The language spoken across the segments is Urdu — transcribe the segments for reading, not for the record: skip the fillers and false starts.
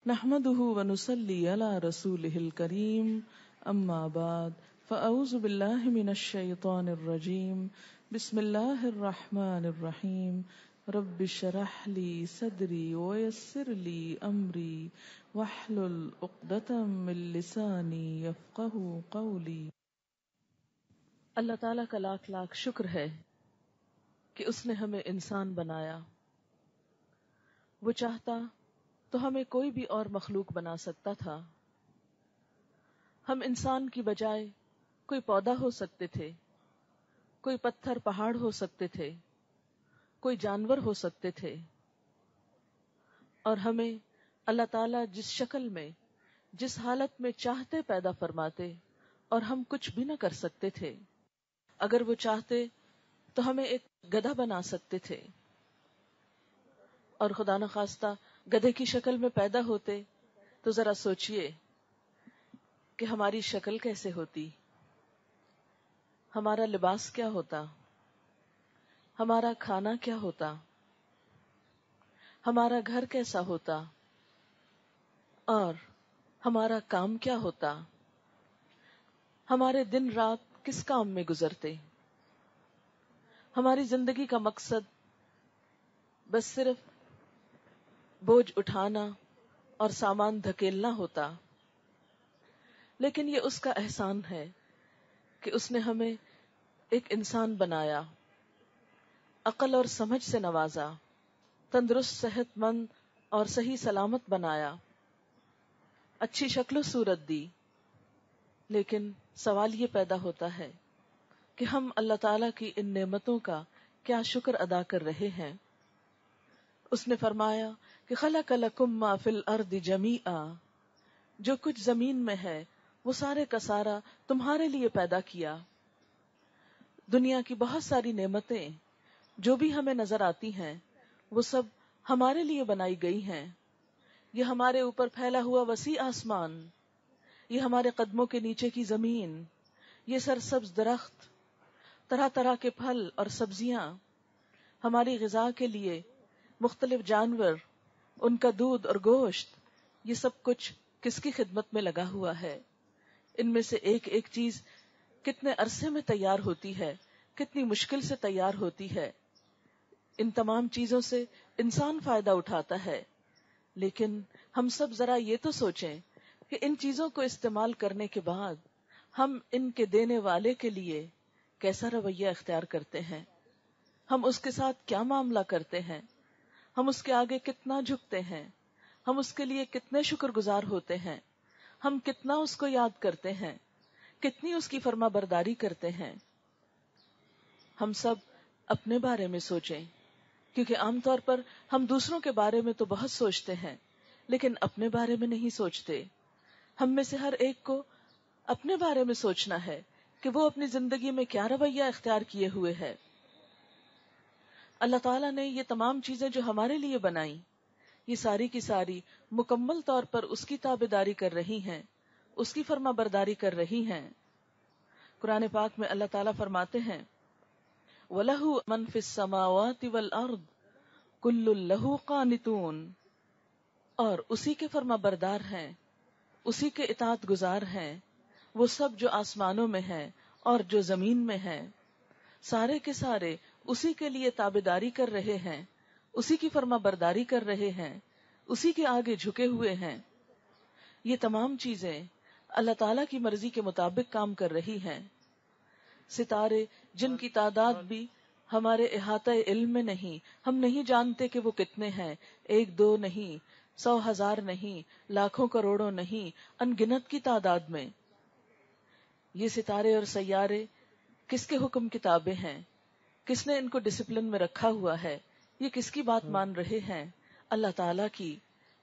نحمده ونصلي على رسوله الكريم اما بعد فاعوذ بالله من الشيطان الرجيم بسم الله الرحمن الرحيم رب اشرح لي صدري ويسر لي امري واحلل عقدة من لساني يفقهوا قولي۔ اللہ تعالیٰ کا لاکھ لاکھ شکر ہے کہ اس نے ہمیں انسان بنایا۔ وہ چاہتا تو ہمیں کوئی بھی اور مخلوق بنا سکتا تھا۔ ہم انسان کی بجائے کوئی پودا ہو سکتے تھے، کوئی پتھر پہاڑ ہو سکتے تھے، کوئی جانور ہو سکتے تھے، اور ہمیں اللہ تعالیٰ جس شکل میں جس حالت میں چاہتے پیدا فرماتے اور ہم کچھ بھی نہ کر سکتے تھے۔ اگر وہ چاہتے تو ہمیں ایک گدھا بنا سکتے تھے، اور خدا نخواستہ گدھے کی شکل میں پیدا ہوتے تو ذرا سوچئے کہ ہماری شکل کیسے ہوتی، ہمارا لباس کیا ہوتا، ہمارا کھانا کیا ہوتا، ہمارا گھر کیسا ہوتا، اور ہمارا کام کیا ہوتا، ہمارے دن رات کس کام میں گزرتے۔ ہماری زندگی کا مقصد بس صرف بوجھ اٹھانا اور سامان دھکیلنا ہوتا، لیکن یہ اس کا احسان ہے کہ اس نے ہمیں ایک انسان بنایا، عقل اور سمجھ سے نوازا، تندرست صحت مند اور صحیح سلامت بنایا، اچھی شکل و صورت دی۔ لیکن سوال یہ پیدا ہوتا ہے کہ ہم اللہ تعالیٰ کی ان نعمتوں کا کیا شکر ادا کر رہے ہیں۔ اس نے فرمایا کہ خلق لکم ما فی الارض جمیعا، جو کچھ زمین میں ہے وہ سارے کا سارا تمہارے لیے پیدا کیا۔ دنیا کی بہت ساری نعمتیں جو بھی ہمیں نظر آتی ہیں وہ سب ہمارے لیے بنائی گئی ہیں۔ یہ ہمارے اوپر پھیلا ہوا وسیع آسمان، یہ ہمارے قدموں کے نیچے کی زمین، یہ سرسبز درخت، طرح طرح کے پھل اور سبزیاں، ہماری غذا کے لیے مختلف جانور، ان کا دودھ اور گوشت، یہ سب کچھ کس کی خدمت میں لگا ہوا ہے۔ ان میں سے ایک ایک چیز کتنے عرصے میں تیار ہوتی ہے، کتنی مشکل سے تیار ہوتی ہے۔ ان تمام چیزوں سے انسان فائدہ اٹھاتا ہے، لیکن ہم سب ذرا یہ تو سوچیں کہ ان چیزوں کو استعمال کرنے کے بعد ہم ان کے دینے والے کے لیے کیسا رویہ اختیار کرتے ہیں، ہم اس کے ساتھ کیا معاملہ کرتے ہیں، ہم اس کے آگے کتنا جھکتے ہیں، ہم اس کے لیے کتنے شکر گزار ہوتے ہیں، ہم کتنا اس کو یاد کرتے ہیں، کتنی اس کی فرما برداری کرتے ہیں۔ ہم سب اپنے بارے میں سوچیں، کیونکہ عام طور پر ہم دوسروں کے بارے میں تو بہت سوچتے ہیں لیکن اپنے بارے میں نہیں سوچتے۔ ہم میں سے ہر ایک کو اپنے بارے میں سوچنا ہے کہ وہ اپنی زندگی میں کیا رویہ اختیار کیے ہوئے ہے۔ اللہ تعالیٰ نے یہ تمام چیزیں جو ہمارے لیے بنائیں، یہ ساری کی ساری مکمل طور پر اس کی تابعداری کر رہی ہیں، اس کی فرما برداری کر رہی ہیں۔ قرآن پاک میں اللہ تعالیٰ فرماتے ہیں وَلَهُ مَن فِي السَّمَاوَاتِ وَالْأَرْضِ كُلٌّ لَهُ قَانِتُونَ، اور اسی کے فرما بردار ہیں، اسی کے اطاعت گزار ہیں وہ سب جو آسمانوں میں ہیں اور جو زمین میں ہیں، سارے کے سارے اسی کے لیے تابعداری کر رہے ہیں، اسی کی فرما برداری کر رہے ہیں، اسی کے آگے جھکے ہوئے ہیں۔ یہ تمام چیزیں اللہ تعالیٰ کی مرضی کے مطابق کام کر رہی ہیں۔ ستارے جن کی تعداد بھی ہمارے احاطہ علم میں نہیں، ہم نہیں جانتے کہ وہ کتنے ہیں، 1 2 نہیں، 100,000 نہیں، لاکھوں کروڑوں نہیں، ان گنت کی تعداد میں۔ یہ ستارے اور سیارے کس کے حکم کتابیں ہیں؟ کس نے ان کو ڈسپلن میں رکھا ہوا ہے؟ یہ کس کی بات مان رہے ہیں؟ اللہ تعالیٰ کی۔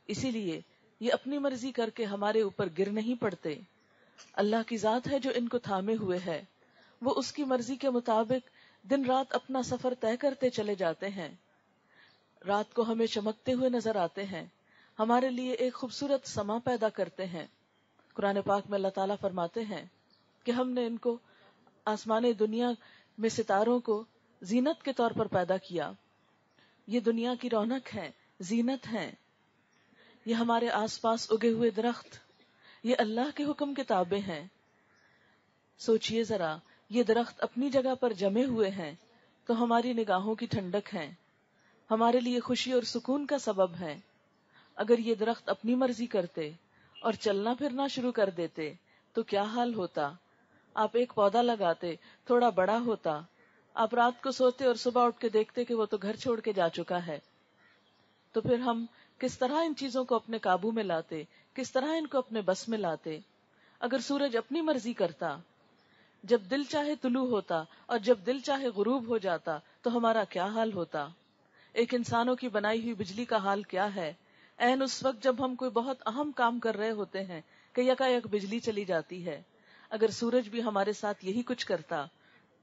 اسی لیے یہ اپنی مرضی کر کے ہمارے اوپر گر نہیں پڑتے۔ اللہ کی ذات ہے جو ان کو تھامے ہوئے ہے، وہ اس کی مرضی کے مطابق دن رات اپنا سفر طے کرتے چلے جاتے ہیں۔ رات کو ہمیں چمکتے ہوئے نظر آتے ہیں، ہمارے لیے ایک خوبصورت سما پیدا کرتے ہیں۔ قرآن پاک میں اللہ تعالیٰ فرماتے ہیں کہ ہم نے ان کو آسمان دنیا میں ستاروں کو زینت کے طور پر پیدا کیا۔ یہ دنیا کی رونق ہے، زینت ہیں۔ یہ ہمارے آس پاس اگے ہوئے درخت، یہ اللہ کے حکم کے تابع ہیں. سوچئے ذرا، یہ درخت اپنی جگہ پر جمے ہوئے ہیں تو ہماری نگاہوں کی ٹھنڈک ہیں، ہمارے لیے خوشی اور سکون کا سبب ہیں. اگر یہ درخت اپنی مرضی کرتے اور چلنا پھرنا شروع کر دیتے تو کیا حال ہوتا؟ آپ ایک پودا لگاتے، تھوڑا بڑا ہوتا، آپ رات کو سوتے اور صبح اٹھ کے دیکھتے کہ وہ تو گھر چھوڑ کے جا چکا ہے. تو پھر ہم کس طرح ان چیزوں کو اپنے قابو میں لاتے، کس طرح ان کو اپنے بس میں لاتے؟ اگر سورج اپنی مرضی کرتا، جب دل چاہے طلوع ہوتا اور جب دل چاہے غروب ہو جاتا تو ہمارا کیا حال ہوتا؟ ایک انسانوں کی بنائی ہوئی بجلی کا حال کیا ہے؟ عین اس وقت جب ہم کوئی بہت اہم کام کر رہے ہوتے ہیں کہ یکایک بجلی چلی جاتی ہے. اگر سورج بھی ہمارے ساتھ یہی کچھ کرتا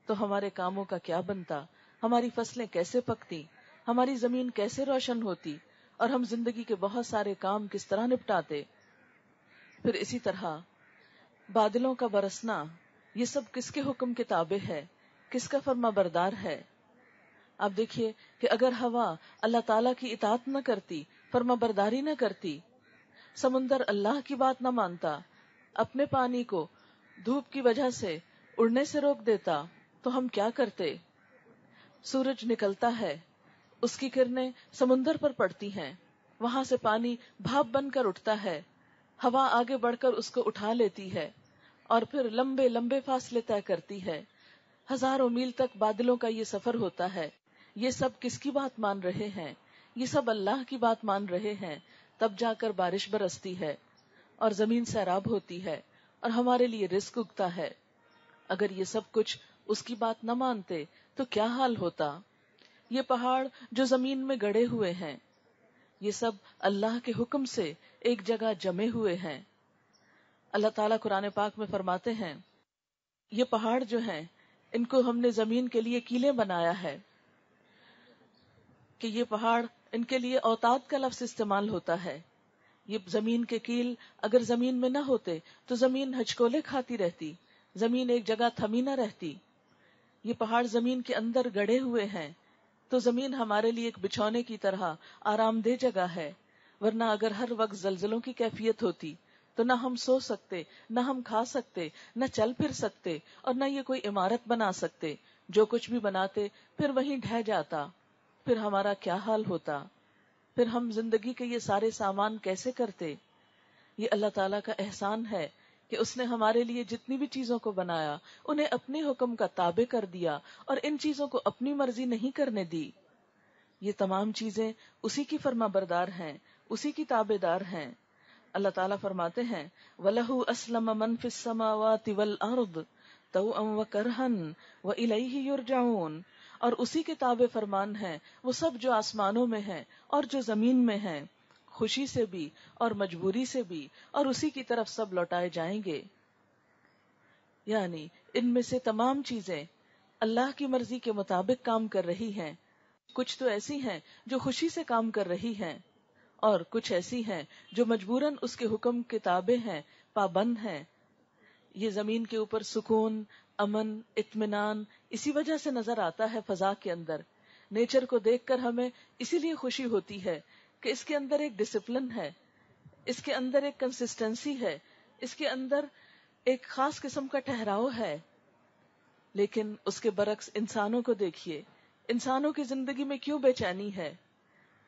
تو ہمارے کاموں کا کیا بنتا؟ ہماری فصلیں کیسے پکتی؟ ہماری زمین کیسے روشن ہوتی؟ اور ہم زندگی کے بہت سارے کام کس طرح نپٹاتے؟ پھر اسی طرح بادلوں کا برسنا، یہ سب کس کے حکم کے تابع ہے؟ کس کا فرما بردار ہے؟ آپ دیکھیے کہ اگر ہوا اللہ تعالیٰ کی اطاعت نہ کرتی، فرما برداری نہ کرتی، سمندر اللہ کی بات نہ مانتا، اپنے پانی کو دھوپ کی وجہ سے اڑنے سے روک دیتا، تو ہم کیا کرتے؟ سورج نکلتا ہے، اس کی کرنیں سمندر پر پڑتی ہیں، وہاں سے پانی بھاپ بن کر اٹھتا ہے، ہوا آگے بڑھ کر اس کو اٹھا لیتی ہے اور پھر لمبے لمبے فاصلے طے کرتی ہے. ہزاروں میل تک بادلوں کا یہ سفر ہوتا ہے. یہ سب کس کی بات مان رہے ہیں؟ یہ سب اللہ کی بات مان رہے ہیں. تب جا کر بارش برستی ہے اور زمین سیراب ہوتی ہے اور ہمارے لیے رزق اگتا ہے. اگر یہ سب کچھ اس کی بات نہ مانتے تو کیا حال ہوتا؟ یہ پہاڑ جو زمین میں گڑے ہوئے ہیں، یہ سب اللہ کے حکم سے ایک جگہ جمے ہوئے ہیں. اللہ تعالیٰ قرآن پاک میں فرماتے ہیں، یہ پہاڑ جو ہیں ان کو ہم نے زمین کے لیے کیلیں بنایا ہے. کہ یہ پہاڑ، ان کے لیے اوتاد کا لفظ استعمال ہوتا ہے. یہ زمین کے کیل اگر زمین میں نہ ہوتے تو زمین ہچکولے کھاتی رہتی، زمین ایک جگہ تھمی نہ رہتی. یہ پہاڑ زمین کے اندر گڑے ہوئے ہیں تو زمین ہمارے لیے ایک بچھونے کی طرح آرام دہ جگہ ہے. ورنہ اگر ہر وقت زلزلوں کی کیفیت ہوتی تو نہ ہم سو سکتے، نہ ہم کھا سکتے، نہ چل پھر سکتے، اور نہ یہ کوئی عمارت بنا سکتے. جو کچھ بھی بناتے پھر وہیں ڈھہ جاتا. پھر ہمارا کیا حال ہوتا؟ پھر ہم زندگی کے یہ سارے سامان کیسے کرتے؟ یہ اللہ تعالیٰ کا احسان ہے کہ اس نے ہمارے لیے جتنی بھی چیزوں کو بنایا انہیں اپنے حکم کا تابع کر دیا اور ان چیزوں کو اپنی مرضی نہیں کرنے دی. یہ تمام چیزیں اسی کی فرما بردار ہیں، اسی کی تابع دار ہیں. اللہ تعالیٰ فرماتے ہیں وَلَهُ أَسْلَمَ مَنْ فِي السَّمَاوَاتِ وَالْأَرْضِ طَوْعًا وَكَرْهًا وَإِلَيْهِ يُرْجَعُونَ. اور اسی کے تابع فرمان ہیں وہ سب جو آسمانوں میں ہیں اور جو زمین میں ہیں، خوشی سے بھی اور مجبوری سے بھی، اور اسی کی طرف سب لوٹائے جائیں گے. یعنی ان میں سے تمام چیزیں اللہ کی مرضی کے مطابق کام کر رہی ہیں. کچھ تو ایسی ہیں جو خوشی سے کام کر رہی ہیں، اور کچھ ایسی ہیں جو مجبوراً اس کے حکم کے تابع ہیں، پابند ہیں. یہ زمین کے اوپر سکون، امن، اطمینان اسی وجہ سے نظر آتا ہے فضا کے اندر. نیچر کو دیکھ کر ہمیں اسی لیے خوشی ہوتی ہے کہ اس کے اندر ایک ڈسپلن ہے، اس کے اندر ایک کنسسٹنسی ہے، اس کے اندر ایک خاص قسم کا ٹھہراؤ ہے. لیکن اس کے برعکس انسانوں کو دیکھیے، انسانوں کی زندگی میں کیوں بے چینی ہے؟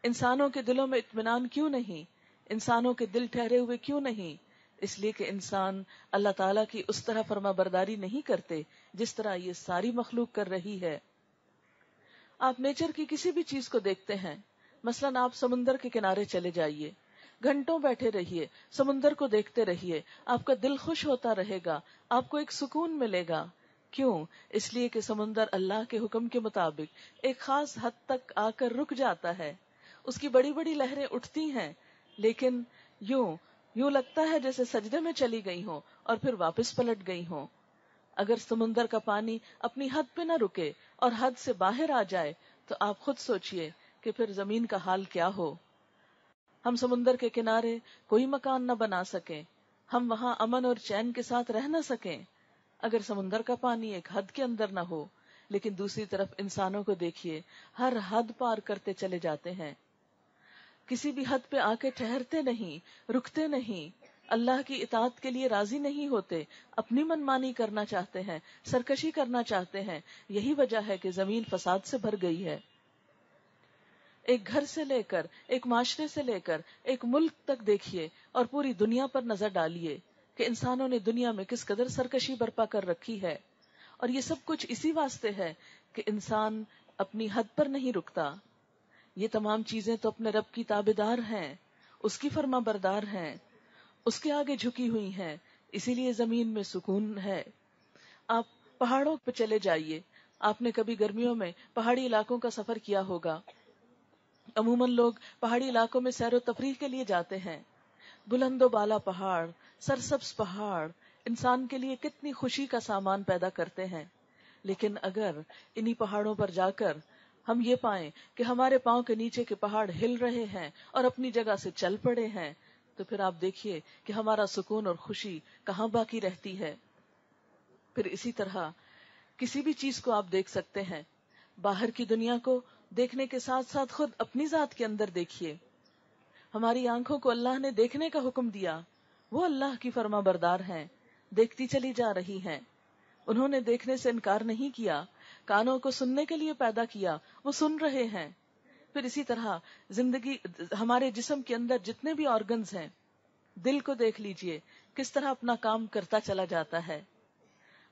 انسانوں کے دلوں میں اطمینان کیوں نہیں؟ انسانوں کے دل ٹھہرے ہوئے کیوں نہیں؟ اس لیے کہ انسان اللہ تعالیٰ کی اس طرح فرما برداری نہیں کرتے جس طرح یہ ساری مخلوق کر رہی ہے. آپ نیچر کی کسی بھی چیز کو دیکھتے ہیں، مثلاً آپ سمندر کے کنارے چلے جائیے، گھنٹوں بیٹھے رہیے، سمندر کو دیکھتے رہیے، آپ کا دل خوش ہوتا رہے گا، آپ کو ایک سکون ملے گا. کیوں؟ اس لیے کہ سمندر اللہ کے حکم کے مطابق ایک خاص حد تک آ کر رک جاتا ہے. اس کی بڑی بڑی لہریں اٹھتی ہیں لیکن یوں لگتا ہے جیسے سجدے میں چلی گئی ہوں اور پھر واپس پلٹ گئی ہوں. اگر سمندر کا پانی اپنی حد پہ نہ رکے اور حد سے باہر آ جائے تو آپ خود سوچئے کہ پھر زمین کا حال کیا ہو. ہم سمندر کے کنارے کوئی مکان نہ بنا سکیں، ہم وہاں امن اور چین کے ساتھ رہ نہ سکیں اگر سمندر کا پانی ایک حد کے اندر نہ ہو. لیکن دوسری طرف انسانوں کو دیکھیے، ہر حد پار کرتے چلے جاتے ہیں. کسی بھی حد پہ آ کے ٹھہرتے نہیں، رکتے نہیں، اللہ کی اطاعت کے لیے راضی نہیں ہوتے، اپنی منمانی کرنا چاہتے ہیں، سرکشی کرنا چاہتے ہیں. یہی وجہ ہے کہ زمین فساد سے بھر گئی ہے. ایک گھر سے لے کر، ایک معاشرے سے لے کر ایک ملک تک دیکھیے اور پوری دنیا پر نظر ڈالیے کہ انسانوں نے دنیا میں کس قدر سرکشی برپا کر رکھی ہے. اور یہ سب کچھ اسی واسطے ہے کہ انسان اپنی حد پر نہیں رکتا. یہ تمام چیزیں تو اپنے رب کی تابعدار ہیں، اس کی فرما بردار ہیں، اس کے آگے جھکی ہوئی ہیں. اسی لیے زمین میں سکون ہے. آپ پہاڑوں پہ چلے جائیے. آپ نے کبھی گرمیوں میں پہاڑی علاقوں کا سفر کیا ہوگا. عموماً لوگ پہاڑی علاقوں میں سیر و تفریح کے لیے جاتے ہیں. بلند و بالا پہاڑ، سرسبز پہاڑ انسان کے لیے کتنی خوشی کا سامان پیدا کرتے ہیں. لیکن اگر انہی پہاڑوں پر جا کر ہم یہ پائیں کہ ہمارے پاؤں کے نیچے کے پہاڑ ہل رہے ہیں اور اپنی جگہ سے چل پڑے ہیں، تو پھر آپ دیکھیے کہ ہمارا سکون اور خوشی کہاں باقی رہتی ہے. پھر اسی طرح کسی بھی چیز کو آپ دیکھ سکتے ہیں. باہر کی دنیا کو دیکھنے کے ساتھ ساتھ خود اپنی ذات کے اندر دیکھیے. ہماری آنکھوں کو اللہ نے دیکھنے کا حکم دیا، وہ اللہ کی فرما بردار ہیں، دیکھتی چلی جا رہی ہیں. انہوں نے دیکھنے سے انکار نہیں کیا. کانوں کو سننے کے لیے پیدا کیا، وہ سن رہے ہیں. پھر اسی طرح زندگی، ہمارے جسم کے اندر جتنے بھی آرگنز ہیں، دل کو دیکھ لیجئے کس طرح اپنا کام کرتا چلا جاتا ہے.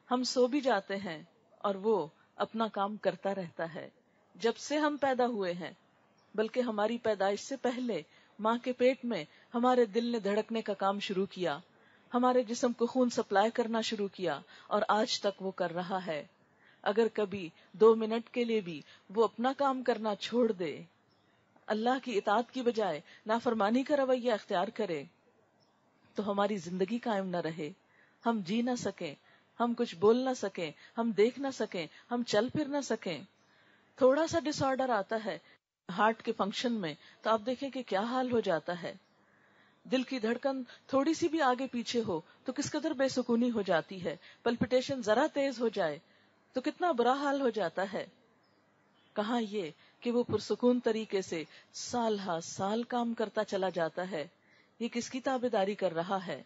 ہم سو بھی جاتے ہیں اور وہ اپنا کام کرتا رہتا ہے جب سے ہم پیدا ہوئے ہیں. بلکہ ہماری پیدائش سے پہلے ماں کے پیٹ میں ہمارے دل نے دھڑکنے کا کام شروع کیا، ہمارے جسم کو خون سپلائی کرنا شروع کیا، اور آج تک وہ کر رہا ہے. اگر کبھی 2 منٹ کے لیے بھی وہ اپنا کام کرنا چھوڑ دے، اللہ کی اطاعت کی بجائے نافرمانی کا رویہ اختیار کرے، تو ہماری زندگی قائم نہ رہے. ہم جی نہ سکیں، ہم کچھ بول نہ سکیں، ہم دیکھ نہ سکیں، ہم چل پھر نہ سکیں. تھوڑا سا ڈس آرڈر آتا ہے ہارٹ کے فنکشن میں تو آپ دیکھیں کہ کیا حال ہو جاتا ہے. دل کی دھڑکن تھوڑی سی بھی آگے پیچھے ہو تو کس قدر بے سکونی ہو جاتی ہے. پلپٹیشن ذرا تیز ہو جائے تو کتنا برا حال ہو جاتا ہے. کہاں یہ کہ وہ پرسکون طریقے سے سال ہا سال کام کرتا چلا جاتا ہے. یہ کس کی تابعداری کر رہا ہے؟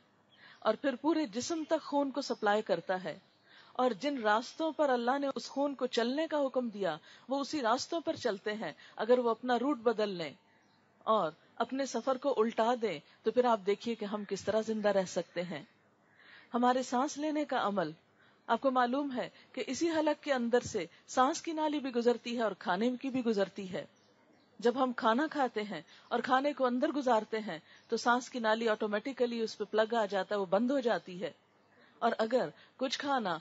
اور پھر پورے جسم تک خون کو سپلائی کرتا ہے. اور جن راستوں پر اللہ نے اس خون کو چلنے کا حکم دیا وہ اسی راستوں پر چلتے ہیں. اگر وہ اپنا روٹ بدل لیں اور اپنے سفر کو الٹا دیں تو پھر آپ دیکھیے کہ ہم کس طرح زندہ رہ سکتے ہیں. ہمارے سانس لینے کا عمل، آپ کو معلوم ہے کہ اسی حلق کے اندر سے سانس کی نالی بھی گزرتی ہے اور کھانے کی بھی گزرتی ہے. جب ہم کھانا کھاتے ہیں اور کھانے کو اندر گزارتے ہیں تو سانس کی نالی آٹومیٹیکلی اس پہ پلگ آ جاتا ہے، وہ بند ہو جاتی ہے. اور اگر کچھ کھانا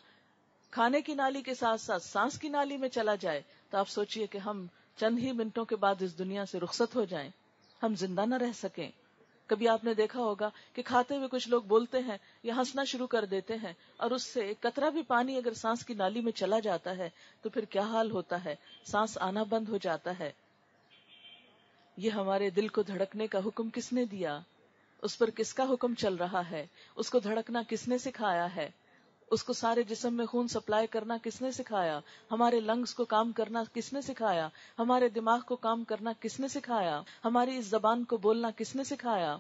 کھانے کی نالی کے ساتھ ساتھ سانس کی نالی میں چلا جائے تو آپ سوچئے کہ ہم چند ہی منٹوں کے بعد اس دنیا سے رخصت ہو جائیں، ہم زندہ نہ رہ سکیں. کبھی آپ نے دیکھا ہوگا کہ کھاتے ہوئے کچھ لوگ بولتے ہیں یا ہنسنا شروع کر دیتے ہیں، اور اس سے ایک قطرہ بھی پانی اگر سانس کی نالی میں چلا جاتا ہے تو پھر کیا حال ہوتا ہے، سانس آنا بند ہو جاتا ہے. یہ ہمارے دل کو دھڑکنے کا حکم کس نے دیا؟ اس پر کس کا حکم چل رہا ہے؟ اس کو دھڑکنا کس نے سکھایا ہے؟ اس کو سارے جسم میں خون سپلائی کرنا کس نے سکھایا؟ ہمارے لنگز کو کام کرنا کس نے سکھایا؟ ہمارے دماغ کو کام کرنا کس نے سکھایا؟ ہماری اس زبان کو بولنا کس نے سکھایا؟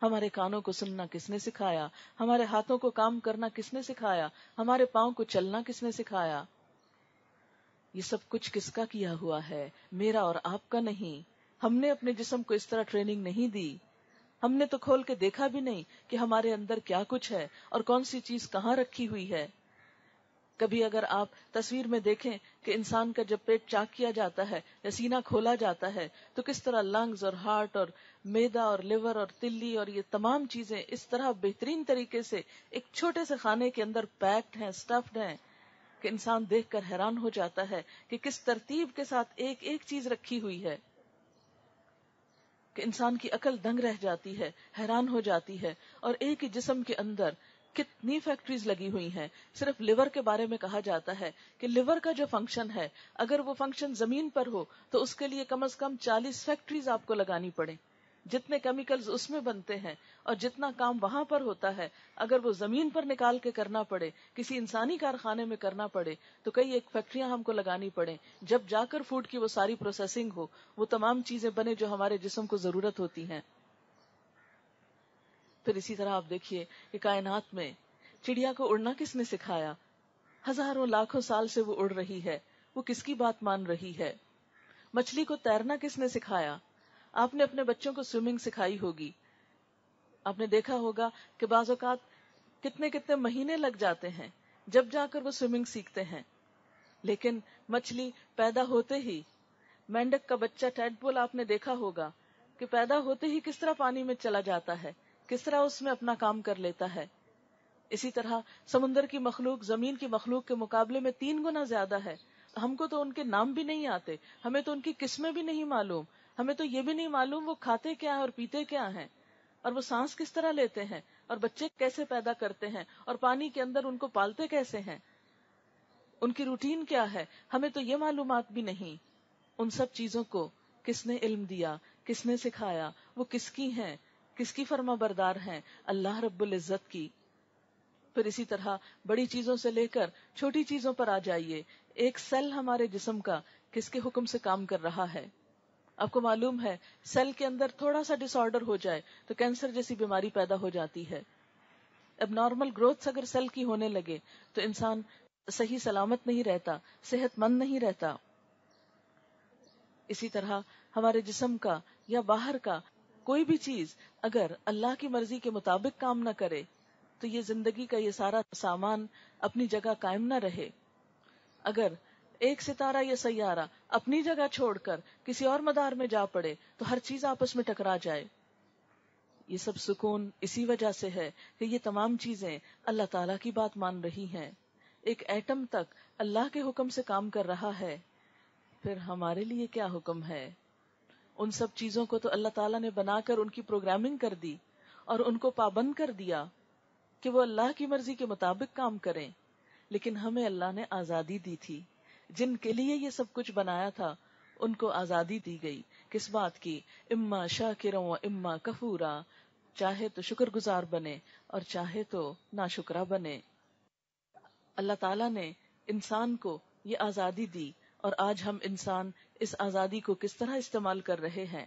ہمارے کانوں کو سننا کس نے سکھایا؟ ہمارے ہاتھوں کو کام کرنا کس نے سکھایا؟ ہمارے پاؤں کو چلنا کس نے سکھایا؟ یہ سب کچھ کس کا کیا ہوا ہے؟ میرا اور آپ کا نہیں. ہم نے اپنے جسم کو اس طرح ٹریننگ نہیں دی. ہم نے تو کھول کے دیکھا بھی نہیں کہ ہمارے اندر کیا کچھ ہے اور کون سی چیز کہاں رکھی ہوئی ہے. کبھی اگر آپ تصویر میں دیکھیں کہ انسان کا جب پیٹ چاک کیا جاتا ہے یا سینہ کھولا جاتا ہے تو کس طرح لنگز اور ہارٹ اور میدا اور لیور اور تلی اور یہ تمام چیزیں اس طرح بہترین طریقے سے ایک چھوٹے سے خانے کے اندر پیکڈ ہیں، سٹفڈ ہیں، کہ انسان دیکھ کر حیران ہو جاتا ہے کہ کس ترتیب کے ساتھ ایک ایک چیز رکھی ہوئی ہے کہ انسان کی عقل دنگ رہ جاتی ہے، حیران ہو جاتی ہے. اور ایک ہی جسم کے اندر کتنی فیکٹریز لگی ہوئی ہیں. صرف لیور کے بارے میں کہا جاتا ہے کہ لیور کا جو فنکشن ہے اگر وہ فنکشن زمین پر ہو تو اس کے لیے کم از کم 40 فیکٹریز آپ کو لگانی پڑے. جتنے کیمیکلز اس میں بنتے ہیں اور جتنا کام وہاں پر ہوتا ہے، اگر وہ زمین پر نکال کے کرنا پڑے، کسی انسانی کارخانے میں کرنا پڑے، تو کئی ایک فیکٹریاں ہم کو لگانی پڑے، جب جا کر فوڈ کی وہ ساری پروسیسنگ ہو، وہ تمام چیزیں بنے جو ہمارے جسم کو ضرورت ہوتی ہیں۔ پھر اسی طرح آپ دیکھیے کہ کائنات میں چڑیا کو اڑنا کس نے سکھایا؟ ہزاروں لاکھوں سال سے وہ اڑ رہی ہے، وہ کس کی بات مان رہی ہے؟ مچھلی کو تیرنا کس نے سکھایا؟ آپ نے اپنے بچوں کو سوئمنگ سکھائی ہوگی، آپ نے دیکھا ہوگا کہ بعض اوقات کتنے کتنے مہینے لگ جاتے ہیں جب جا کر وہ سوئمنگ سیکھتے ہیں، لیکن مچھلی پیدا ہوتے ہی، مینڈک کا بچہ ٹیڈپول آپ نے دیکھا ہوگا کہ پیدا ہوتے ہی کس طرح پانی میں چلا جاتا ہے، کس طرح اس میں اپنا کام کر لیتا ہے۔ اسی طرح سمندر کی مخلوق زمین کی مخلوق کے مقابلے میں 3 گنا زیادہ ہے۔ ہم کو تو ان کے نام بھی نہیں آتے، ہمیں تو ان کی قسمیں بھی نہیں معلوم، ہمیں تو یہ بھی نہیں معلوم وہ کھاتے کیا ہیں اور پیتے کیا ہیں، اور وہ سانس کس طرح لیتے ہیں، اور بچے کیسے پیدا کرتے ہیں، اور پانی کے اندر ان کو پالتے کیسے ہیں، ان کی روٹین کیا ہے، ہمیں تو یہ معلومات بھی نہیں۔ ان سب چیزوں کو کس نے علم دیا، کس نے سکھایا، وہ کس کی ہیں، کس کی فرما بردار ہیں؟ اللہ رب العزت کی۔ پھر اسی طرح بڑی چیزوں سے لے کر چھوٹی چیزوں پر آ جائیے، ایک سیل ہمارے جسم کا کس کے حکم سے کام کر رہا ہے؟ آپ کو معلوم ہے سیل کے اندر تھوڑا سا ڈس آرڈر ہو جائے تو کینسر جیسی بیماری پیدا ہو جاتی ہے۔ اب نارمل گروتھ اگر سیل کی ہونے لگے تو انسان صحیح سلامت نہیں رہتا، صحت مند نہیں رہتا۔ اسی طرح ہمارے جسم کا یا باہر کا کوئی بھی چیز اگر اللہ کی مرضی کے مطابق کام نہ کرے تو یہ زندگی کا یہ سارا سامان اپنی جگہ قائم نہ رہے۔ اگر ایک ستارہ یا سیارہ اپنی جگہ چھوڑ کر کسی اور مدار میں جا پڑے تو ہر چیز آپس میں ٹکرا جائے۔ یہ سب سکون اسی وجہ سے ہے کہ یہ تمام چیزیں اللہ تعالیٰ کی بات مان رہی ہیں۔ ایک ایٹم تک اللہ کے حکم سے کام کر رہا ہے، پھر ہمارے لیے کیا حکم ہے؟ ان سب چیزوں کو تو اللہ تعالیٰ نے بنا کر ان کی پروگرامنگ کر دی اور ان کو پابند کر دیا کہ وہ اللہ کی مرضی کے مطابق کام کریں، لیکن ہمیں اللہ نے آزادی دی تھی۔ جن کے لیے یہ سب کچھ بنایا تھا ان کو آزادی دی گئی، کس بات کی؟ اما شاکرا و اما کفورا، چاہے تو شکر گزار بنے اور چاہے تو ناشکرا بنے۔ اللہ تعالیٰ نے انسان کو یہ آزادی دی اور آج ہم انسان اس آزادی کو کس طرح استعمال کر رہے ہیں؟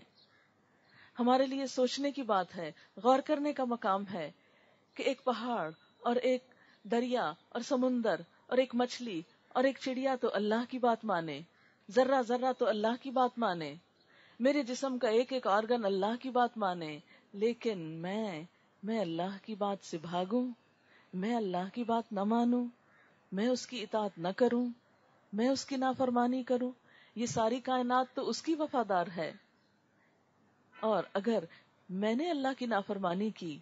ہمارے لیے سوچنے کی بات ہے، غور کرنے کا مقام ہے کہ ایک پہاڑ اور ایک دریا اور سمندر اور ایک مچھلی اور ایک چڑیا تو اللہ کی بات مانے، ذرہ ذرہ تو اللہ کی بات مانے، میرے جسم کا ایک ایک آرگن اللہ کی بات مانے، لیکن میں اللہ کی بات سے بھاگوں، میں اللہ کی بات نہ مانوں، میں اس کی اطاعت نہ کروں، میں اس کی نافرمانی کروں۔ یہ ساری کائنات تو اس کی وفادار ہے، اور اگر میں نے اللہ کی نافرمانی کی،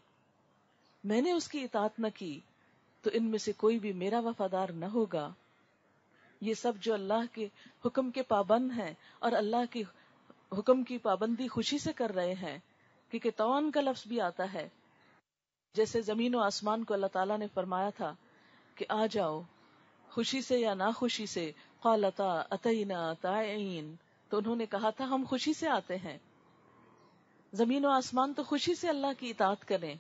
میں نے اس کی اطاعت نہ کی، تو ان میں سے کوئی بھی میرا وفادار نہ ہوگا۔ یہ سب جو اللہ کے حکم کے پابند ہیں اور اللہ کے حکم کی پابندی خوشی سے کر رہے ہیں، کیونکہ طوعاً کا لفظ بھی آتا ہے، جیسے زمین و آسمان کو اللہ تعالیٰ نے فرمایا تھا کہ آ جاؤ، خوشی سے یا ناخوشی سے، قالتا اتینا طائعین، تو انہوں نے کہا تھا ہم خوشی سے آتے ہیں۔ زمین و آسمان تو خوشی سے اللہ کی اطاعت کریں،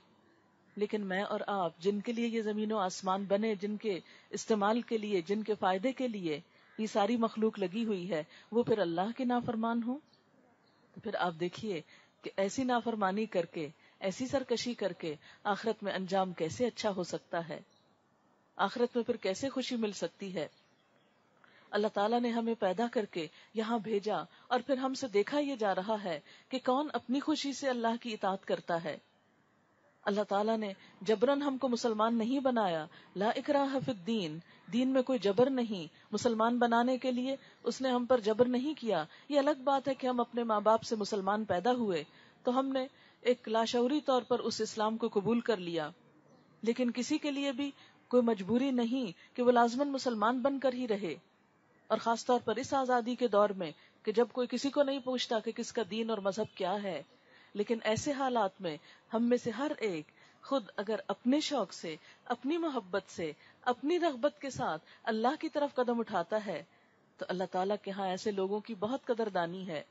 لیکن میں اور آپ جن کے لیے یہ زمین و آسمان بنے، جن کے استعمال کے لیے، جن کے فائدے کے لیے یہ ساری مخلوق لگی ہوئی ہے، وہ پھر اللہ کے نافرمان ہوں، تو پھر آپ دیکھیے کہ ایسی نافرمانی کر کے، ایسی سرکشی کر کے آخرت میں انجام کیسے اچھا ہو سکتا ہے؟ آخرت میں پھر کیسے خوشی مل سکتی ہے؟ اللہ تعالیٰ نے ہمیں پیدا کر کے یہاں بھیجا اور پھر ہم سے دیکھا یہ جا رہا ہے کہ کون اپنی خوشی سے اللہ کی اطاعت کرتا ہے۔ اللہ تعالیٰ نے جبرن ہم کو مسلمان نہیں بنایا، لا اکراہ فی الدین، دین میں کوئی جبر نہیں، مسلمان بنانے کے لیے اس نے ہم پر جبر نہیں کیا۔ یہ الگ بات ہے کہ ہم اپنے ماں باپ سے مسلمان پیدا ہوئے تو ہم نے ایک لاشعوری طور پر اس اسلام کو قبول کر لیا، لیکن کسی کے لیے بھی کوئی مجبوری نہیں کہ وہ لازماً مسلمان بن کر ہی رہے، اور خاص طور پر اس آزادی کے دور میں کہ جب کوئی کسی کو نہیں پوچھتا کہ کس کا دین اور مذہب کیا ہے۔ لیکن ایسے حالات میں ہم میں سے ہر ایک خود اگر اپنے شوق سے، اپنی محبت سے، اپنی رغبت کے ساتھ اللہ کی طرف قدم اٹھاتا ہے تو اللہ تعالیٰ کے ہاں ایسے لوگوں کی بہت قدردانی ہے۔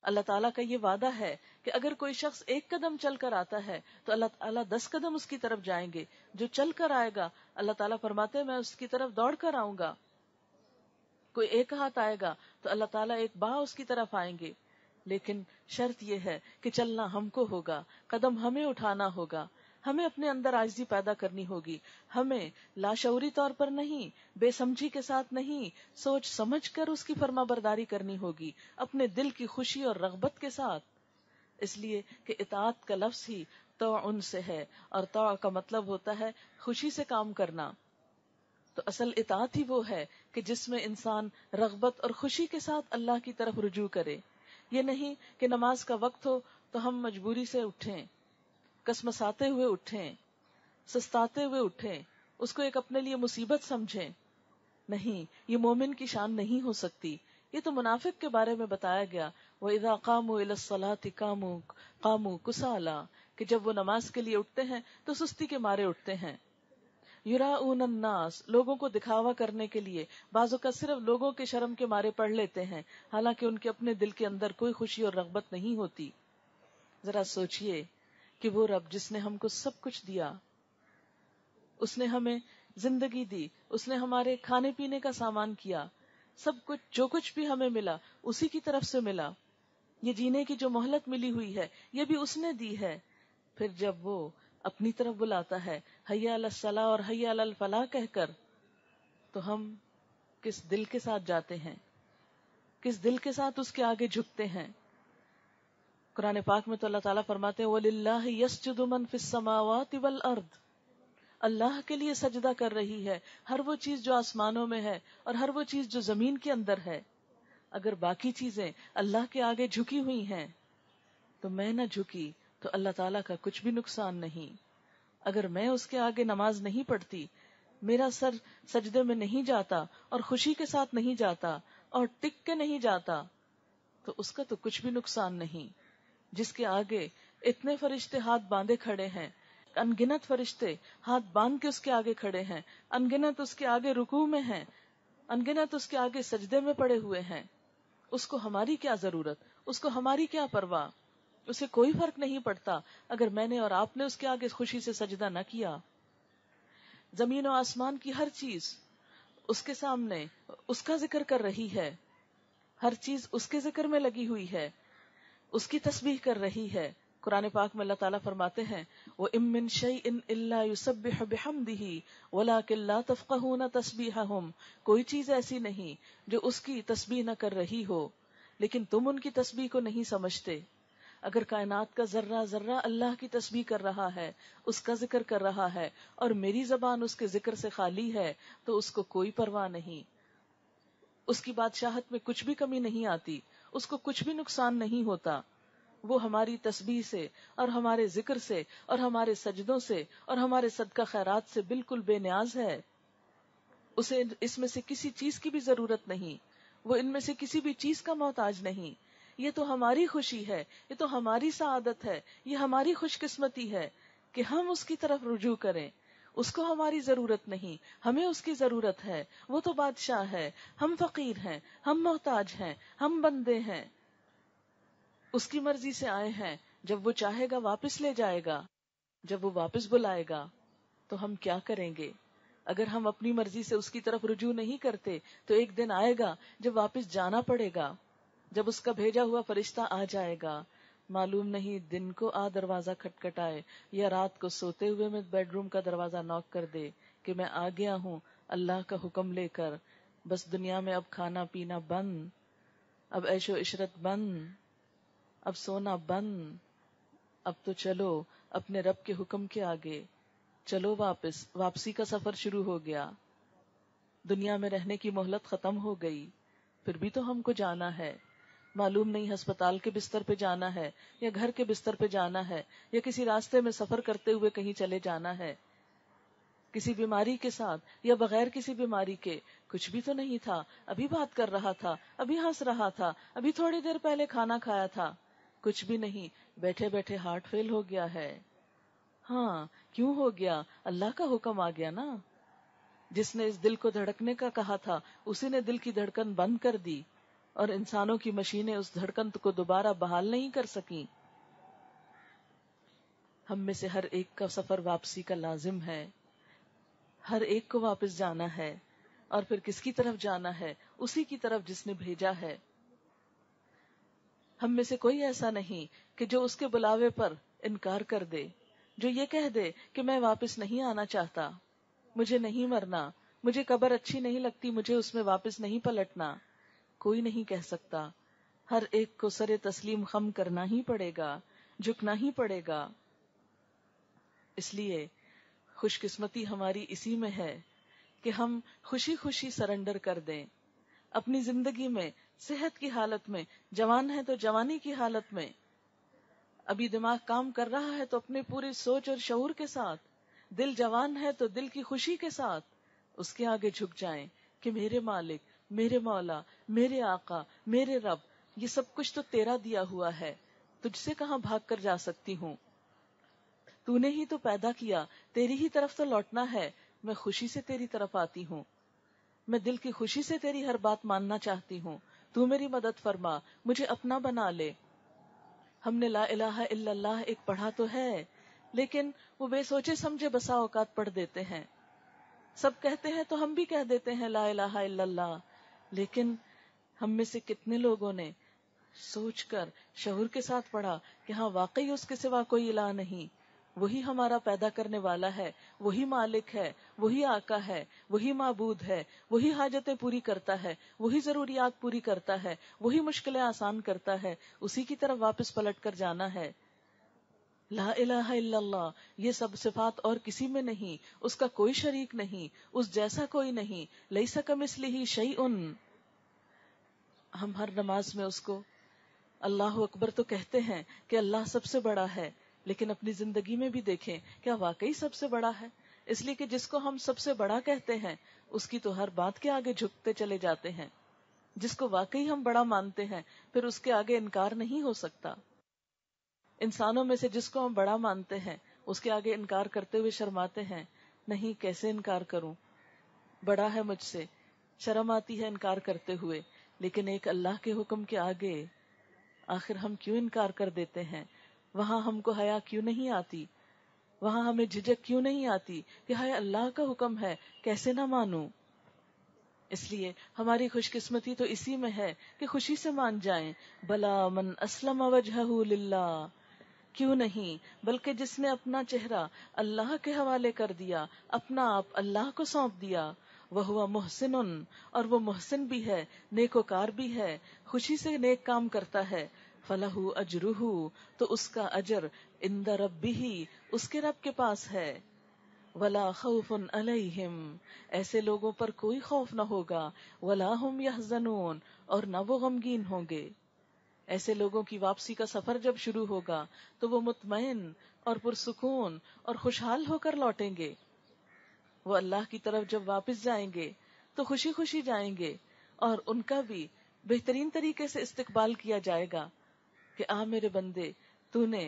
اللہ تعالیٰ کا یہ وعدہ ہے کہ اگر کوئی شخص 1 قدم چل کر آتا ہے تو اللہ تعالیٰ 10 قدم اس کی طرف جائیں گے. جو چل کر آئے گا اللہ تعالیٰ فرماتے ہیں میں اس کی طرف دوڑ کر آؤں گا. کوئی 1 ہاتھ آئے گا تو اللہ تعالیٰ 1 باہ اس کی طرف آئیں گے. لیکن شرط یہ ہے کہ چلنا ہم کو ہوگا، قدم ہمیں اٹھانا ہوگا، ہمیں اپنے اندر عاجزی پیدا کرنی ہوگی. ہمیں لاشعوری طور پر نہیں، بے سمجھی کے ساتھ نہیں، سوچ سمجھ کر اس کی فرما برداری کرنی ہوگی، اپنے دل کی خوشی اور رغبت کے ساتھ. اس لیے کہ اطاعت کا لفظ ہی طاعن سے ہے، اور طاع کا مطلب ہوتا ہے خوشی سے کام کرنا. تو اصل اطاعت ہی وہ ہے کہ جس میں انسان رغبت اور خوشی کے ساتھ اللہ کی طرف رجوع کرے. یہ نہیں کہ نماز کا وقت ہو تو ہم مجبوری سے اٹھیں، کسمساتے ہوئے اٹھیں، سستاتے ہوئے اٹھیں، اس کو ایک اپنے لیے مصیبت سمجھیں. نہیں، یہ مومن کی شان نہیں ہو سکتی. یہ تو منافق کے بارے میں بتایا گیا، وَإِذَا قَامُوا إِلَى الصَّلَاةِ قَامُوا كُسَالَىٰ، کہ جب وہ نماز کے لیے اٹھتے ہیں تو سستی کے مارے اٹھتے ہیں. یراؤن الناس، لوگوں کو دکھاوا کرنے کے لیے. بعضوں کا صرف لوگوں کے شرم کے مارے پڑھ لیتے ہیں، حالانکہ ان کے اپنے دل کے اندر کوئی خوشی اور رغبت نہیں ہوتی. ذرا سوچئے کہ وہ رب جس نے ہم کو سب کچھ دیا، اس نے ہمیں زندگی دی، اس نے ہمارے کھانے پینے کا سامان کیا، سب کچھ جو کچھ بھی ہمیں ملا اسی کی طرف سے ملا. یہ جینے کی جو مہلت ملی ہوئی ہے یہ بھی اس نے دی ہے. پھر جب وہ اپنی طرف بلاتا ہے حیا علی الصلاۃ اور حیا علی الفلاح کہہ کر، تو ہم کس دل کے ساتھ جاتے ہیں، کس دل کے ساتھ اس کے آگے جھکتے ہیں. قرآن پاک میں تو اللہ تعالیٰ فرماتے ہیں وَلِلَّهِ يَسْجُدُ مَن فِي السَّمَاوَاتِ وَالْأَرْضِ، اللہ کے لیے سجدہ کر رہی ہے ہر وہ چیز جو آسمانوں میں ہے اور ہر وہ چیز جو زمین کے اندر ہے. اگر باقی چیزیں اللہ کے آگے جھکی ہوئی ہیں تو میں نہ جھکی تو اللہ تعالیٰ کا کچھ بھی نقصان نہیں. اگر میں اس کے آگے نماز نہیں پڑھتی، میرا سر سجدے میں نہیں جاتا اور خوشی کے ساتھ نہیں جاتا اور ٹک کے نہیں جاتا، تو اس کا تو کچھ بھی نقصان نہیں. جس کے آگے اتنے فرشتے ہاتھ باندھے کھڑے ہیں، انگنت فرشتے ہاتھ باندھ کے اس کے آگے کھڑے ہیں، انگنت اس کے آگے رکوع میں ہیں، انگنت اس کے آگے سجدے میں پڑے ہوئے ہیں، اس کو ہماری کیا ضرورت، اس کو ہماری کیا پرواہ. اسے کوئی فرق نہیں پڑتا اگر میں نے اور آپ نے اس کے آگے خوشی سے سجدہ نہ کیا. زمین و آسمان کی ہر چیز اس کے سامنے اس کا ذکر کر رہی ہے، ہر چیز اس کے ذکر میں لگی ہوئی ہے، اس کی تسبیح کر رہی ہے. قرآن پاک میں اللہ تعالیٰ فرماتے ہیں وَإِن مِّن شَيْءٍ إِلَّا يُسَبِّحُ بِحَمْدِهِ وَلَٰكِن لَّا تَفْقَهُونَ تَسْبِيحَهُمْ، کوئی چیز ایسی نہیں جو اس کی تسبیح نہ کر رہی ہو لیکن تم ان کی تسبیح کو نہیں سمجھتے. اگر کائنات کا ذرہ ذرہ اللہ کی تسبیح کر رہا ہے، اس کا ذکر کر رہا ہے، اور میری زبان اس کے ذکر سے خالی ہے، تو اس کو کوئی پرواہ نہیں، اس کی بادشاہت میں کچھ بھی کمی نہیں آتی، اس کو کچھ بھی نقصان نہیں ہوتا. وہ ہماری تسبیح سے اور ہمارے ذکر سے اور ہمارے سجدوں سے اور ہمارے صدقہ خیرات سے بالکل بے نیاز ہے. اسے اس میں سے کسی چیز کی بھی ضرورت نہیں، وہ ان میں سے کسی بھی چیز کا محتاج نہیں. یہ تو ہماری خوشی ہے، یہ تو ہماری سعادت ہے، یہ ہماری خوش قسمتی ہے کہ ہم اس کی طرف رجوع کریں. اس کو ہماری ضرورت نہیں، ہمیں اس کی ضرورت ہے. وہ تو بادشاہ ہے، ہم فقیر ہیں، ہم محتاج ہیں، ہم بندے ہیں. اس کی مرضی سے آئے ہیں، جب وہ چاہے گا واپس لے جائے گا، جب وہ واپس بلائے گا تو ہم کیا کریں گے؟ اگر ہم اپنی مرضی سے اس کی طرف رجوع نہیں کرتے تو ایک دن آئے گا جب واپس جانا پڑے گا، جب اس کا بھیجا ہوا فرشتہ آ جائے گا. معلوم نہیں دن کو دروازہ کھٹکھٹائے یا رات کو سوتے ہوئے میں بیڈ روم کا دروازہ نوک کر دے کہ میں آ گیا ہوں اللہ کا حکم لے کر، بس دنیا میں اب کھانا پینا بند، اب عیش و عشرت بند، اب سونا بند، اب تو چلو اپنے رب کے حکم کے آگے چلو، واپسی کا سفر شروع ہو گیا. دنیا میں رہنے کی مہلت ختم ہو گئی، پھر بھی تو ہم کو جانا ہے. معلوم نہیں ہسپتال کے بستر پہ جانا ہے یا گھر کے بستر پہ جانا ہے یا کسی راستے میں سفر کرتے ہوئے کہیں چلے جانا ہے، کسی بیماری کے ساتھ یا بغیر کسی بیماری کے. کچھ بھی تو نہیں تھا، ابھی بات کر رہا تھا، ابھی ہنس رہا تھا، ابھی تھوڑی دیر پہلے کھانا کھایا تھا. کچھ بھی نہیں، بیٹھے بیٹھے ہارٹ فیل ہو گیا ہے. ہاں کیوں ہو گیا؟ اللہ کا حکم آ گیا نا. جس نے اس دل کو دھڑکنے کا کہا تھا اسی نے دل کی دھڑکن بند کر دی. اور انسانوں کی مشینیں اس دھڑکن کو دوبارہ بحال نہیں کر سکیں۔ ہم میں سے ہر ایک کا سفر واپسی کا لازم ہے، ہر ایک کو واپس جانا ہے، اور پھر کس کی طرف جانا ہے؟ اسی کی طرف جس نے بھیجا ہے۔ ہم میں سے کوئی ایسا نہیں کہ جو اس کے بلاوے پر انکار کر دے، جو یہ کہہ دے کہ میں واپس نہیں آنا چاہتا، مجھے نہیں مرنا، مجھے قبر اچھی نہیں لگتی، مجھے اس میں واپس نہیں پلٹنا۔ کوئی نہیں کہہ سکتا۔ ہر ایک کو سر تسلیم خم کرنا ہی پڑے گا، جھکنا ہی پڑے گا۔ اس لیے خوش قسمتی ہماری اسی میں ہے کہ ہم خوشی خوشی سرنڈر کر دیں اپنی زندگی میں، صحت کی حالت میں، جوان ہے تو جوانی کی حالت میں، ابھی دماغ کام کر رہا ہے تو اپنے پوری سوچ اور شعور کے ساتھ، دل جوان ہے تو دل کی خوشی کے ساتھ اس کے آگے جھک جائیں کہ میرے مالک، میرے مولا، میرے آقا، میرے رب، یہ سب کچھ تو تیرا دیا ہوا ہے، تجھ سے کہاں بھاگ کر جا سکتی ہوں؟ تو نے ہی تو پیدا کیا، تیری ہی طرف تو لوٹنا ہے، میں خوشی سے تیری طرف آتی ہوں، میں دل کی خوشی سے تیری ہر بات ماننا چاہتی ہوں، تو میری مدد فرما، مجھے اپنا بنا لے۔ ہم نے لا الہ الا اللہ ایک پڑھا تو ہے، لیکن وہ بے سوچے سمجھے بسا اوقات پڑھ دیتے ہیں۔ سب کہتے ہیں تو ہم بھی کہہ دیتے ہیں لا الہ الا اللہ، لیکن ہم میں سے کتنے لوگوں نے سوچ کر شعور کے ساتھ پڑھا کہ ہاں واقعی اس کے سوا کوئی الہ نہیں، وہی ہمارا پیدا کرنے والا ہے، وہی مالک ہے، وہی آقا ہے، وہی معبود ہے، وہی حاجتیں پوری کرتا ہے، وہی ضروریات پوری کرتا ہے، وہی مشکلیں آسان کرتا ہے، اسی کی طرف واپس پلٹ کر جانا ہے۔ لا الہ الا اللہ، یہ سب صفات اور کسی میں نہیں، اس کا کوئی شریک نہیں، اس جیسا کوئی نہیں، لیس کمثلہ شیء۔ ہم ہر نماز میں اس کو اللہ اکبر تو کہتے ہیں کہ اللہ سب سے بڑا ہے، لیکن اپنی زندگی میں بھی دیکھیں کیا واقعی سب سے بڑا ہے؟ اس لیے کہ جس کو ہم سب سے بڑا کہتے ہیں اس کی تو ہر بات کے آگے جھکتے چلے جاتے ہیں، جس کو واقعی ہم بڑا مانتے ہیں پھر اس کے آگے انکار نہیں ہو سکتا۔ انسانوں میں سے جس کو ہم بڑا مانتے ہیں اس کے آگے انکار کرتے ہوئے شرماتے ہیں، نہیں کیسے انکار کروں، بڑا ہے مجھ سے، شرم آتی ہے انکار کرتے ہوئے، لیکن ایک اللہ کے حکم کے آگے آخر ہم کیوں انکار کر دیتے ہیں؟ وہاں ہم کو حیا کیوں نہیں آتی؟ وہاں ہمیں جھجک کیوں نہیں آتی کہ ہائے اللہ کا حکم ہے، کیسے نہ مانوں؟ اس لیے ہماری خوش قسمتی تو اسی میں ہے کہ خوشی سے مان جائیں، بلا من اسلم وجہہ للہ، کیوں نہیں، بلکہ جس نے اپنا چہرہ اللہ کے حوالے کر دیا، اپنا آپ اللہ کو سونپ دیا، وہو محسن، اور وہ محسن بھی ہے، نیکوکار بھی ہے، خوشی سے نیک کام کرتا ہے، فلہ اجرہ، تو اس کا اجر عند ربہ، اس کے رب کے پاس ہے، ولا خوف علیہم، ایسے لوگوں پر کوئی خوف نہ ہوگا، ولا ہم یحزنون، اور نہ وہ غمگین ہوں گے۔ ایسے لوگوں کی واپسی کا سفر جب شروع ہوگا تو وہ مطمئن اور پرسکون اور خوشحال ہو کر لوٹیں گے۔ وہ اللہ کی طرف جب واپس جائیں گے تو خوشی خوشی جائیں گے، اور ان کا بھی بہترین طریقے سے استقبال کیا جائے گا کہ آ میرے بندے، تو نے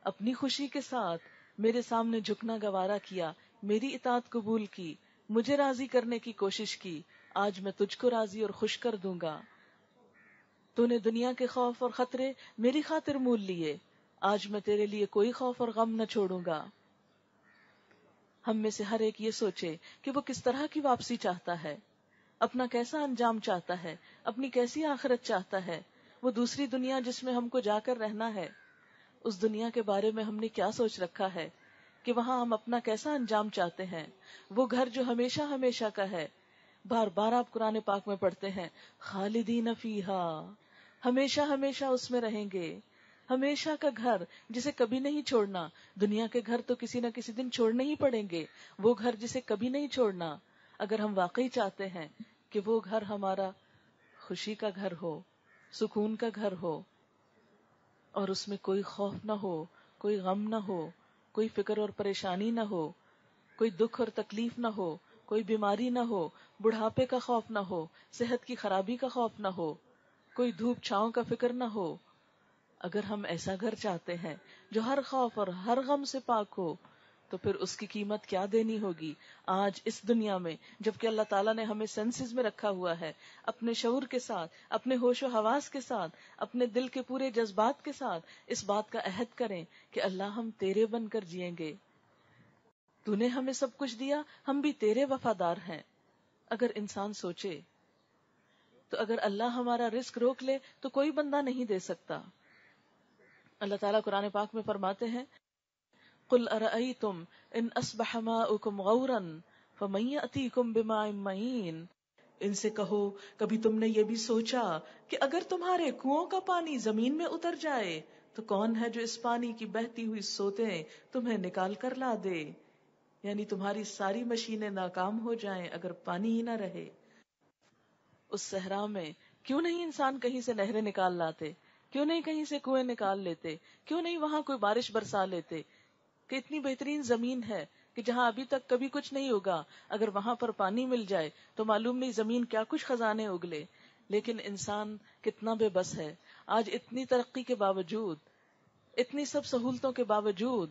اپنی خوشی کے ساتھ میرے سامنے جھکنا گوارا کیا، میری اطاعت قبول کی، مجھے راضی کرنے کی کوشش کی، آج میں تجھ کو راضی اور خوش کر دوں گا۔ تو نے دنیا کے خوف اور خطرے میری خاطر مول لیے، آج میں تیرے لیے کوئی خوف اور غم نہ چھوڑوں گا۔ ہم میں سے ہر ایک یہ سوچے کہ وہ کس طرح کی واپسی چاہتا ہے، اپنا کیسا انجام چاہتا ہے، اپنی کیسی آخرت چاہتا ہے، وہ دوسری دنیا جس میں ہم کو جا کر رہنا ہے، اس دنیا کے بارے میں ہم نے کیا سوچ رکھا ہے کہ وہاں ہم اپنا کیسا انجام چاہتے ہیں، وہ گھر جو ہمیشہ ہمیشہ کا ہے۔ بار بار آپ قرآن پاک میں پڑھتے ہیں خالدین فیہا، ہمیشہ ہمیشہ اس میں رہیں گے، ہمیشہ کا گھر جسے کبھی نہیں چھوڑنا۔ دنیا کے گھر تو کسی نہ کسی دن چھوڑنے ہی پڑیں گے، وہ گھر جسے کبھی نہیں چھوڑنا۔ اگر ہم واقعی چاہتے ہیں کہ وہ گھر ہمارا خوشی کا گھر ہو، سکون کا گھر ہو، اور اس میں کوئی خوف نہ ہو، کوئی غم نہ ہو، کوئی فکر اور پریشانی نہ ہو، کوئی دکھ اور تکلیف نہ ہو، کوئی بیماری نہ ہو، بڑھاپے کا خوف نہ ہو، صحت کی خرابی کا خوف نہ ہو، کوئی دھوپ چھاؤں کا فکر نہ ہو، اگر ہم ایسا گھر چاہتے ہیں جو ہر خوف اور ہر غم سے پاک ہو، تو پھر اس کی قیمت کیا دینی ہوگی آج اس دنیا میں، جبکہ اللہ تعالیٰ نے ہمیں سینسز میں رکھا ہوا ہے، اپنے شعور کے ساتھ، اپنے ہوش و حواس کے ساتھ، اپنے دل کے پورے جذبات کے ساتھ اس بات کا عہد کریں کہ اللہ ہم تیرے بن کر جئیں گے، تو نے ہمیں سب کچھ دیا، ہم بھی تیرے وفادار ہیں۔ اگر انسان سوچے تو اگر اللہ ہمارا رزق روک لے تو کوئی بندہ نہیں دے سکتا۔ اللہ تعالیٰ قرآن پاک میں فرماتے ہیں قُلْ أَرَأَيْتُمْ إِنْ أَصْبَحَ مَاؤُكُمْ غَوْرًا فَمَن يَأْتِيكُم بِمَاءٍ مَّعِينٍ، ان سے کہو کبھی تم نے یہ بھی سوچا کہ اگر تمہارے کنووں کا پانی زمین میں اتر جائے تو کون ہے جو اس پانی کی بہتی ہوئی سوتیں تمہیں نکال کر لا دے؟ یعنی تمہاری ساری مشینیں ناکام ہو جائیں اگر پانی ہی نہ رہے۔ اس صحرا میں کیوں نہیں انسان کہیں سے نہریں نکال لاتے، کیوں نہیں کہیں سے کنویں نکال لیتے، کیوں نہیں وہاں کوئی بارش برسا لیتے کہ اتنی بہترین زمین ہے کہ جہاں ابھی تک کبھی کچھ نہیں ہوگا، اگر وہاں پر پانی مل جائے تو معلوم نہیں زمین کیا کچھ خزانے اگلے۔ لیکن انسان کتنا بے بس ہے، آج اتنی ترقی کے باوجود، اتنی سب سہولتوں کے باوجود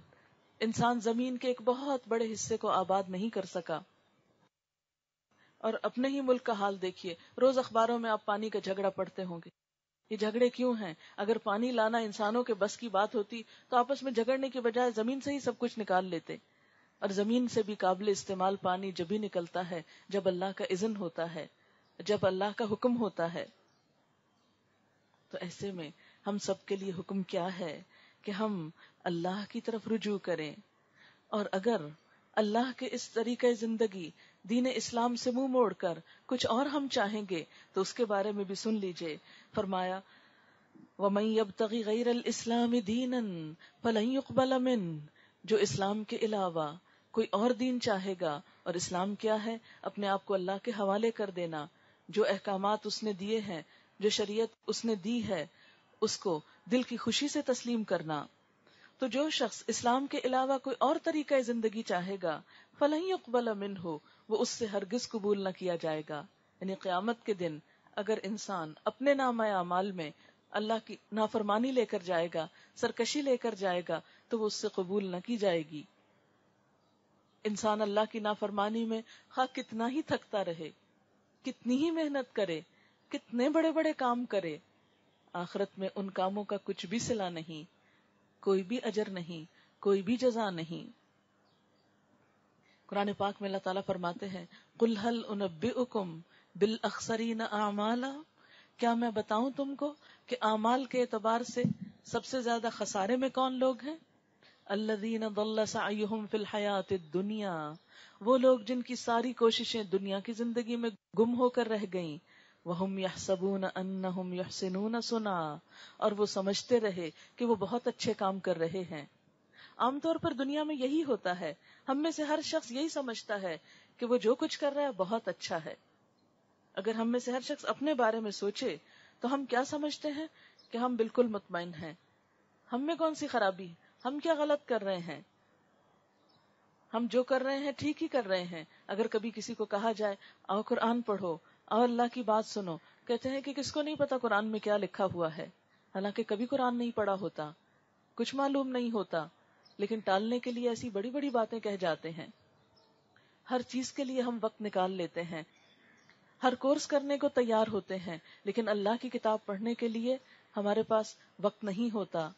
انسان زمین کے ایک بہت بڑے حصے کو آباد نہیں کر سکا۔ اور اپنے ہی ملک کا حال دیکھیے، روز اخباروں میں آپ پانی کا جھگڑا پڑھتے ہوں گے۔ یہ جھگڑے کیوں ہیں؟ اگر پانی لانا انسانوں کے بس کی بات ہوتی تو آپس میں جھگڑنے کے بجائے زمین سے ہی سب کچھ نکال لیتے۔ اور زمین سے بھی قابل استعمال پانی جب ہی نکلتا ہے جب اللہ کا اذن ہوتا ہے، جب اللہ کا حکم ہوتا ہے۔ تو ایسے میں ہم سب کے لیے حکم کیا ہے کہ ہم اللہ کی طرف رجوع کریں، اور اگر اللہ کے اس طریقہ زندگی دین اسلام سے منہ موڑ کر کچھ اور ہم چاہیں گے تو اس کے بارے میں بھی سن لیجئے۔ فرمایا وَمَن يَبْتَغِ غَيْرَ الْإِسْلَامِ دِينًا فَلَن يُقْبَلَ مِنْهُ، جو اسلام کے علاوہ کوئی اور دین چاہے گا، اور اسلام کیا ہے؟ اپنے آپ کو اللہ کے حوالے کر دینا، جو احکامات اس نے دیے ہیں، جو شریعت اس نے دی ہے اس کو دل کی خوشی سے تسلیم کرنا۔ تو جو شخص اسلام کے علاوہ کوئی اور طریقہ زندگی چاہے گا فَلَن يُقْبَلَ مِنْهُ، وہ اس سے ہرگز قبول نہ کیا جائے گا۔ یعنی قیامت کے دن اگر انسان اپنے نامہ اعمال میں اللہ کی نافرمانی لے کر جائے گا، سرکشی لے کر جائے گا، تو وہ اس سے قبول نہ کی جائے گی۔ انسان اللہ کی نافرمانی میں خواہ کتنا ہی تھکتا رہے، کتنی ہی محنت کرے، کتنے بڑے بڑے کام کرے، آخرت میں ان کاموں کا کچھ بھی صلہ نہیں، کوئی بھی اجر نہیں، کوئی بھی جزا نہیں۔ قرآن پاک میں اللہ تعالیٰ فرماتے ہیں قُلْ هَلْ أُنَبِّئُكُمْ بِالْأَخْسَرِينَ أَعْمَالًا، کیا میں بتاؤں تم کو کہ اعمال کے اعتبار سے سب سے زیادہ خسارے میں کون لوگ ہیں؟ الَّذِينَ ضَلَّ سَعْيُهُمْ فِي الْحَيَاةِ الدُّنْيَا، وہ لوگ جن کی ساری کوششیں دنیا کی زندگی میں گم ہو کر رہ گئیں، وَهُمْ يَحْسَبُونَ أَنَّهُمْ يُحْسِنُونَ صُنْعًا، اور وہ سمجھتے رہے کہ وہ بہت اچھے کام کر رہے ہیں۔ عام طور پر دنیا میں یہی ہوتا ہے، ہم میں سے ہر شخص یہی سمجھتا ہے کہ وہ جو کچھ کر رہا ہے بہت اچھا ہے۔ اگر ہم میں سے ہر شخص اپنے بارے میں سوچے تو ہم کیا سمجھتے ہیں کہ ہم بالکل مطمئن ہیں، ہم میں کون سی خرابی، ہم کیا غلط کر رہے ہیں، ہم جو کر رہے ہیں ٹھیک ہی کر رہے ہیں۔ اگر کبھی کسی کو کہا جائے آؤ قرآن پڑھو، آؤ اللہ کی بات سنو، کہتے ہیں کہ کس کو نہیں پتا قرآن میں کیا لکھا ہوا ہے، حالانکہ کبھی قرآن نہیں پڑھا ہوتا، کچھ معلوم نہیں ہوتا، لیکن ٹالنے کے لیے ایسی بڑی بڑی باتیں کہہ جاتے ہیں۔ ہر چیز کے لیے ہم وقت نکال لیتے ہیں، ہر کورس کرنے کو تیار ہوتے ہیں، لیکن اللہ کی کتاب پڑھنے کے لیے ہمارے پاس وقت نہیں ہوتا،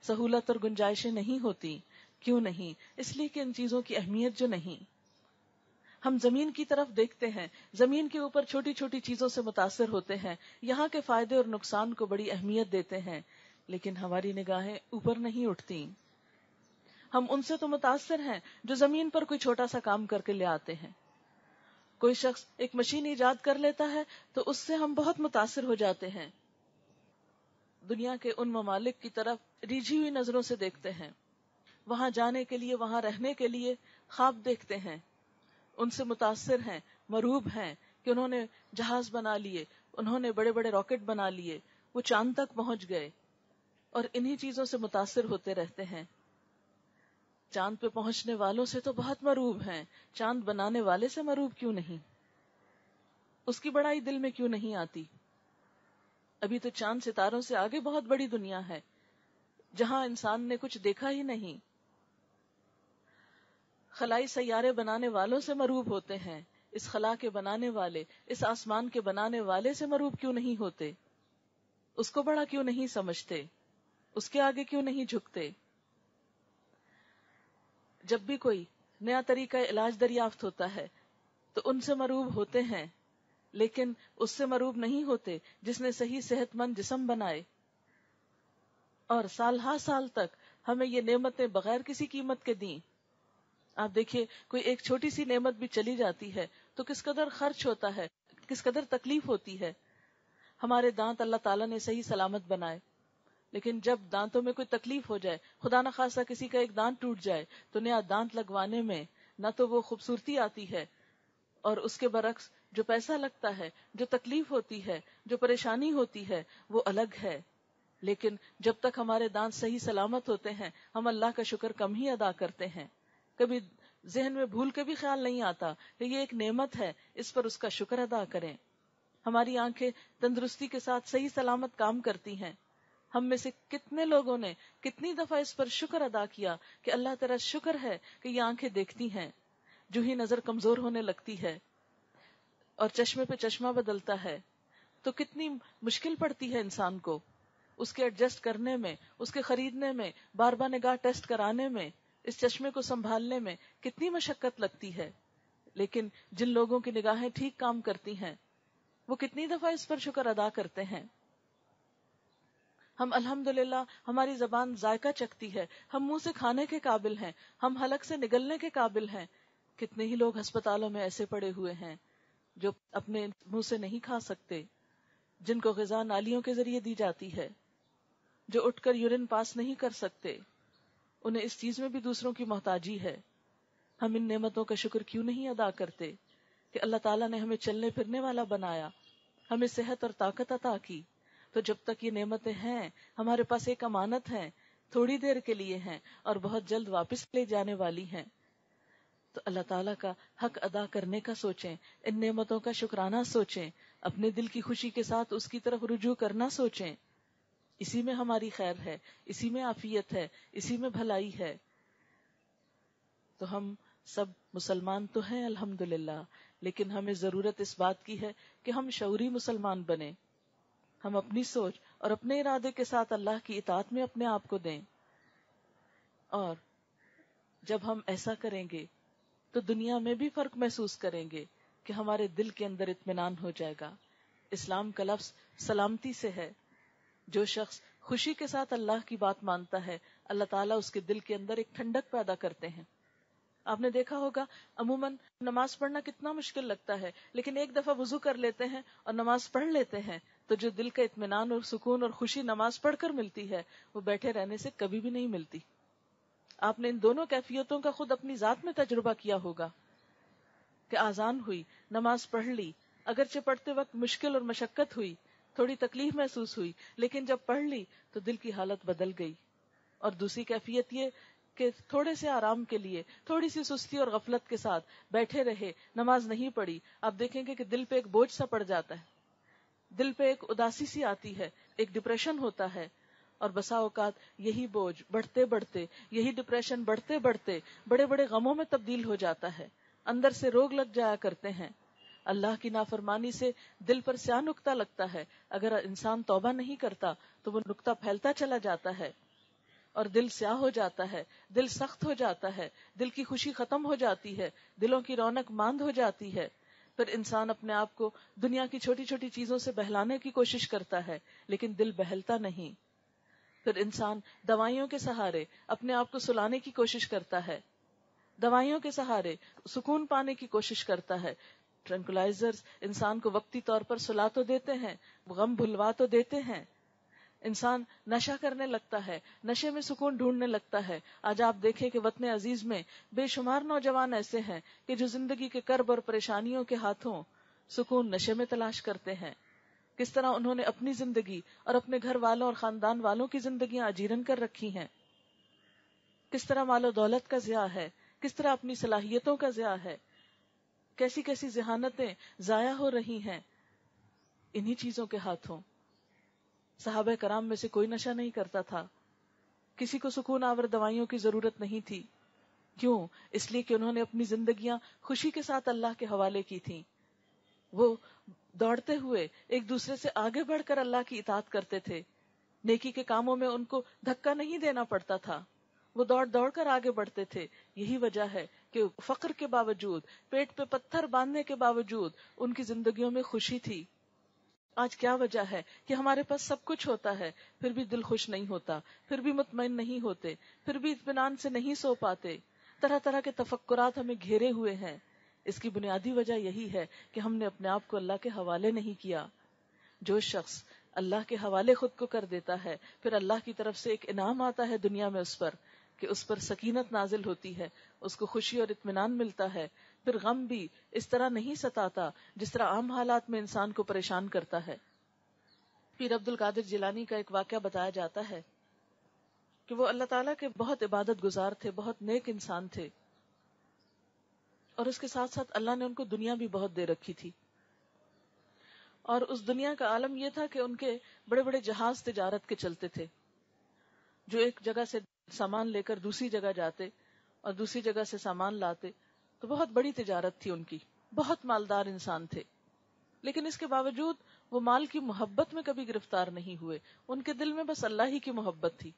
سہولت اور گنجائشیں نہیں ہوتی۔ کیوں نہیں؟ اس لیے کہ ان چیزوں کی اہمیت جو نہیں۔ ہم زمین کی طرف دیکھتے ہیں، زمین کے اوپر چھوٹی چھوٹی چیزوں سے متاثر ہوتے ہیں، یہاں کے فائدے اور نقصان کو بڑی اہمیت دیتے ہیں، لیکن ہماری نگاہیں اوپر نہیں اٹھتی۔ ہم ان سے تو متاثر ہیں جو زمین پر کوئی چھوٹا سا کام کر کے لے آتے ہیں۔ کوئی شخص ایک مشین ایجاد کر لیتا ہے تو اس سے ہم بہت متاثر ہو جاتے ہیں، دنیا کے ان ممالک کی طرف ریجھی ہوئی نظروں سے دیکھتے ہیں، وہاں جانے کے لیے، وہاں رہنے کے لیے خواب دیکھتے ہیں، ان سے متاثر ہیں، مرعوب ہیں کہ انہوں نے جہاز بنا لیے، انہوں نے بڑے بڑے راکٹ بنا لیے، وہ چاند تک پہنچ گئے، اور انہی چیزوں سے متاثر ہوتے رہتے ہیں۔ چاند پہ پہنچنے والوں سے تو بہت مرعوب ہیں، چاند بنانے والے سے مرعوب کیوں نہیں؟ اس کی بڑائی دل میں کیوں نہیں آتی؟ ابھی تو چاند ستاروں سے آگے بہت بڑی دنیا ہے جہاں انسان نے کچھ دیکھا ہی نہیں۔ خلائی سیارے بنانے والوں سے مروب ہوتے ہیں، اس خلا کے بنانے والے، اس آسمان کے بنانے والے سے مروب کیوں نہیں ہوتے؟ اس کو بڑا کیوں نہیں سمجھتے؟ اس کے آگے کیوں نہیں جھکتے؟ جب بھی کوئی نیا طریقہ علاج دریافت ہوتا ہے تو ان سے مروب ہوتے ہیں، لیکن اس سے مروب نہیں ہوتے جس نے صحیح صحت مند جسم بنائے اور سال ہا سال تک ہمیں یہ نعمتیں بغیر کسی قیمت کے دیں۔ آپ دیکھیے کوئی ایک چھوٹی سی نعمت بھی چلی جاتی ہے تو کس قدر خرچ ہوتا ہے، کس قدر تکلیف ہوتی ہے۔ ہمارے دانت اللہ تعالیٰ نے صحیح سلامت بنائے، لیکن جب دانتوں میں کوئی تکلیف ہو جائے، خدا نہ خواستہ کسی کا ایک دانت ٹوٹ جائے، تو نیا دانت لگوانے میں نہ تو وہ خوبصورتی آتی ہے، اور اس کے برعکس جو پیسہ لگتا ہے، جو تکلیف ہوتی ہے، جو پریشانی ہوتی ہے، وہ الگ ہے۔ لیکن جب تک ہمارے دانت صحیح سلامت ہوتے ہیں، ہم اللہ کا شکر کم ہی ادا کرتے ہیں۔ کبھی ذہن میں بھول کے بھی خیال نہیں آتا کہ یہ ایک نعمت ہے، اس پر اس کا شکر ادا کریں۔ ہماری آنکھیں تندرستی کے ساتھ صحیح سلامت کام کرتی ہیں۔ ہم میں سے کتنے لوگوں نے کتنی دفعہ اس پر شکر ادا کیا کہ اللہ تیرا شکر ہے کہ یہ آنکھیں دیکھتی ہیں۔ جو ہی نظر کمزور ہونے لگتی ہے اور چشمے پہ چشمہ بدلتا ہے تو کتنی مشکل پڑتی ہے انسان کو، اس کے ایڈجسٹ کرنے میں، اس کے خریدنے میں، بار بار نگاہ ٹیسٹ کرانے میں، اس چشمے کو سنبھالنے میں کتنی مشقت لگتی ہے۔ لیکن جن لوگوں کی نگاہیں ٹھیک کام کرتی ہیں وہ کتنی دفعہ اس پر شکر ادا کرتے ہیں۔ ہم الحمدللہ، ہماری زبان ذائقہ چکھتی ہے، ہم منہ سے کھانے کے قابل ہیں، ہم حلق سے نگلنے کے قابل ہیں۔ کتنے ہی لوگ ہسپتالوں میں ایسے پڑے ہوئے ہیں جو اپنے منہ سے نہیں کھا سکتے، جن کو غذا نالیوں کے ذریعے دی جاتی ہے، جو اٹھ کر یورین پاس نہیں کر سکتے، انہیں اس چیز میں بھی دوسروں کی محتاجی ہے۔ ہم ان نعمتوں کا شکر کیوں نہیں ادا کرتے کہ اللہ تعالیٰ نے ہمیں چلنے پھرنے والا بنایا، ہمیں صحت اور طاقت عطا کی، تو جب تک یہ نعمتیں ہیں ہمارے پاس ایک امانت ہیں، تھوڑی دیر کے لیے ہیں اور بہت جلد واپس لے جانے والی ہیں، تو اللہ تعالیٰ کا حق ادا کرنے کا سوچیں، ان نعمتوں کا شکرانہ سوچیں، اپنے دل کی خوشی کے ساتھ اس کی طرف رجوع کرنا سوچیں۔ اسی میں ہماری خیر ہے، اسی میں عافیت ہے، اسی میں بھلائی ہے۔ تو ہم سب مسلمان تو ہیں الحمدللہ، لیکن ہمیں ضرورت اس بات کی ہے کہ ہم شعوری مسلمان بنیں، ہم اپنی سوچ اور اپنے ارادے کے ساتھ اللہ کی اطاعت میں اپنے آپ کو دیں، اور جب ہم ایسا کریں گے تو دنیا میں بھی فرق محسوس کریں گے کہ ہمارے دل کے اندر اطمینان ہو جائے گا۔ اسلام کا لفظ سلامتی سے ہے۔ جو شخص خوشی کے ساتھ اللہ کی بات مانتا ہے، اللہ تعالیٰ اس کے دل کے اندر ایک ٹھنڈک پیدا کرتے ہیں۔ آپ نے دیکھا ہوگا عموماً نماز پڑھنا کتنا مشکل لگتا ہے، لیکن ایک دفعہ وضو کر لیتے ہیں اور نماز پڑھ لیتے ہیں تو جو دل کا اطمینان اور سکون اور خوشی نماز پڑھ کر ملتی ہے وہ بیٹھے رہنے سے کبھی بھی نہیں ملتی۔ آپ نے ان دونوں کیفیتوں کا خود اپنی ذات میں تجربہ کیا ہوگا کہ آذان ہوئی، نماز پڑھ لی، اگرچہ پڑھتے وقت مشکل اور مشقت ہوئی، تھوڑی تکلیف محسوس ہوئی، لیکن جب پڑھ لی تو دل کی حالت بدل گئی۔ اور دوسری کیفیت یہ کہ تھوڑے سے آرام کے لیے، تھوڑی سی سستی اور غفلت کے ساتھ بیٹھے رہے، نماز نہیں پڑھی، آپ دیکھیں گے کہ دل پہ ایک بوجھ سا پڑ جاتا ہے، دل پہ ایک اداسی سی آتی ہے، ایک ڈپریشن ہوتا ہے، اور بسا اوقات یہی بوجھ بڑھتے بڑھتے، یہی ڈپریشن بڑھتے بڑھتے بڑے بڑے غموں میں تبدیل ہو جاتا ہے، اندر سے روگ لگ جایا کرتے ہیں۔ اللہ کی نافرمانی سے دل پر سیاہ نقطہ لگتا ہے، اگر انسان توبہ نہیں کرتا تو وہ نقطہ پھیلتا چلا جاتا ہے اور دل سیاہ ہو جاتا ہے، دل سخت ہو جاتا ہے، دل کی خوشی ختم ہو جاتی ہے، دلوں کی رونق ماند ہو جاتی ہے۔ پھر انسان اپنے آپ کو دنیا کی چھوٹی چھوٹی چیزوں سے بہلانے کی کوشش کرتا ہے، لیکن دل بہلتا نہیں۔ پھر انسان دوائیوں کے سہارے اپنے آپ کو سلانے کی کوشش کرتا ہے، دوائیوں کے سہارے سکون پانے کی کوشش کرتا ہے۔ ٹرنکلائزرز انسان کو وقتی طور پر سلا تو دیتے ہیں، غم بھلوا تو دیتے ہیں، انسان نشہ کرنے لگتا ہے، نشے میں سکون ڈھونڈنے لگتا ہے۔ آج آپ دیکھیں کہ وطن عزیز میں بے شمار نوجوان ایسے ہیں کہ جو زندگی کے کرب اور پریشانیوں کے ہاتھوں سکون نشے میں تلاش کرتے ہیں۔ کس طرح انہوں نے اپنی زندگی اور اپنے گھر والوں اور خاندان والوں کی زندگیاں اجیرن کر رکھی ہیں، کس طرح مال و دولت کا ضیاع ہے، کس طرح اپنی صلاحیتوں کا ضیاع ہے، کیسی کیسی ذہانتیں ضائع ہو رہی ہیں انہی چیزوں کے ہاتھوں۔ صحابہ کرام میں سے کوئی نشہ نہیں کرتا تھا، کسی کو سکون آور دوائیوں کی ضرورت نہیں تھی، کیوں؟ اس لیے کہ انہوں نے اپنی زندگیاں خوشی کے ساتھ اللہ کے حوالے کی تھیں. وہ دوڑتے ہوئے ایک دوسرے سے آگے بڑھ کر اللہ کی اطاعت کرتے تھے. نیکی کے کاموں میں ان کو دھکا نہیں دینا پڑتا تھا. وہ دوڑ دوڑ کر آگے بڑھتے تھے. یہی وجہ ہے کہ فقر کے باوجود، پیٹ پہ پتھر باندھنے کے باوجود ان کی زندگیوں میں خوشی تھی. آج کیا وجہ ہے کہ ہمارے پاس سب کچھ ہوتا ہے، پھر بھی دل خوش نہیں ہوتا، پھر بھی مطمئن نہیں ہوتے، پھر بھی اطمینان سے نہیں سو پاتے، طرح طرح کے تفکرات ہمیں گھیرے ہوئے ہیں. اس کی بنیادی وجہ یہی ہے کہ ہم نے اپنے آپ کو اللہ کے حوالے نہیں کیا. جو شخص اللہ کے حوالے خود کو کر دیتا ہے، پھر اللہ کی طرف سے ایک انعام آتا ہے دنیا میں اس پر، کہ اس پر سکینت نازل ہوتی ہے، اس کو خوشی اور اطمینان ملتا ہے. پھر غم بھی اس طرح نہیں ستاتا جس طرح عام حالات میں انسان کو پریشان کرتا ہے. پیر عبد القادر جیلانی کا ایک واقعہ بتایا جاتا ہے کہ وہ اللہ تعالیٰ کے بہت عبادت گزار تھے، بہت نیک انسان تھے، اور اس کے ساتھ ساتھ اللہ نے ان کو دنیا بھی بہت دے رکھی تھی. اور اس دنیا کا عالم یہ تھا کہ ان کے بڑے بڑے جہاز تجارت کے چلتے تھے، جو ایک جگہ سے سامان لے کر دوسری جگہ جاتے اور دوسری جگہ سے سامان لاتے. تو بہت بڑی تجارت تھی ان کی، بہت مالدار انسان تھے. لیکن اس کے باوجود وہ مال کی محبت میں کبھی گرفتار نہیں ہوئے. ان کے دل میں بس اللہ ہی کی محبت تھی.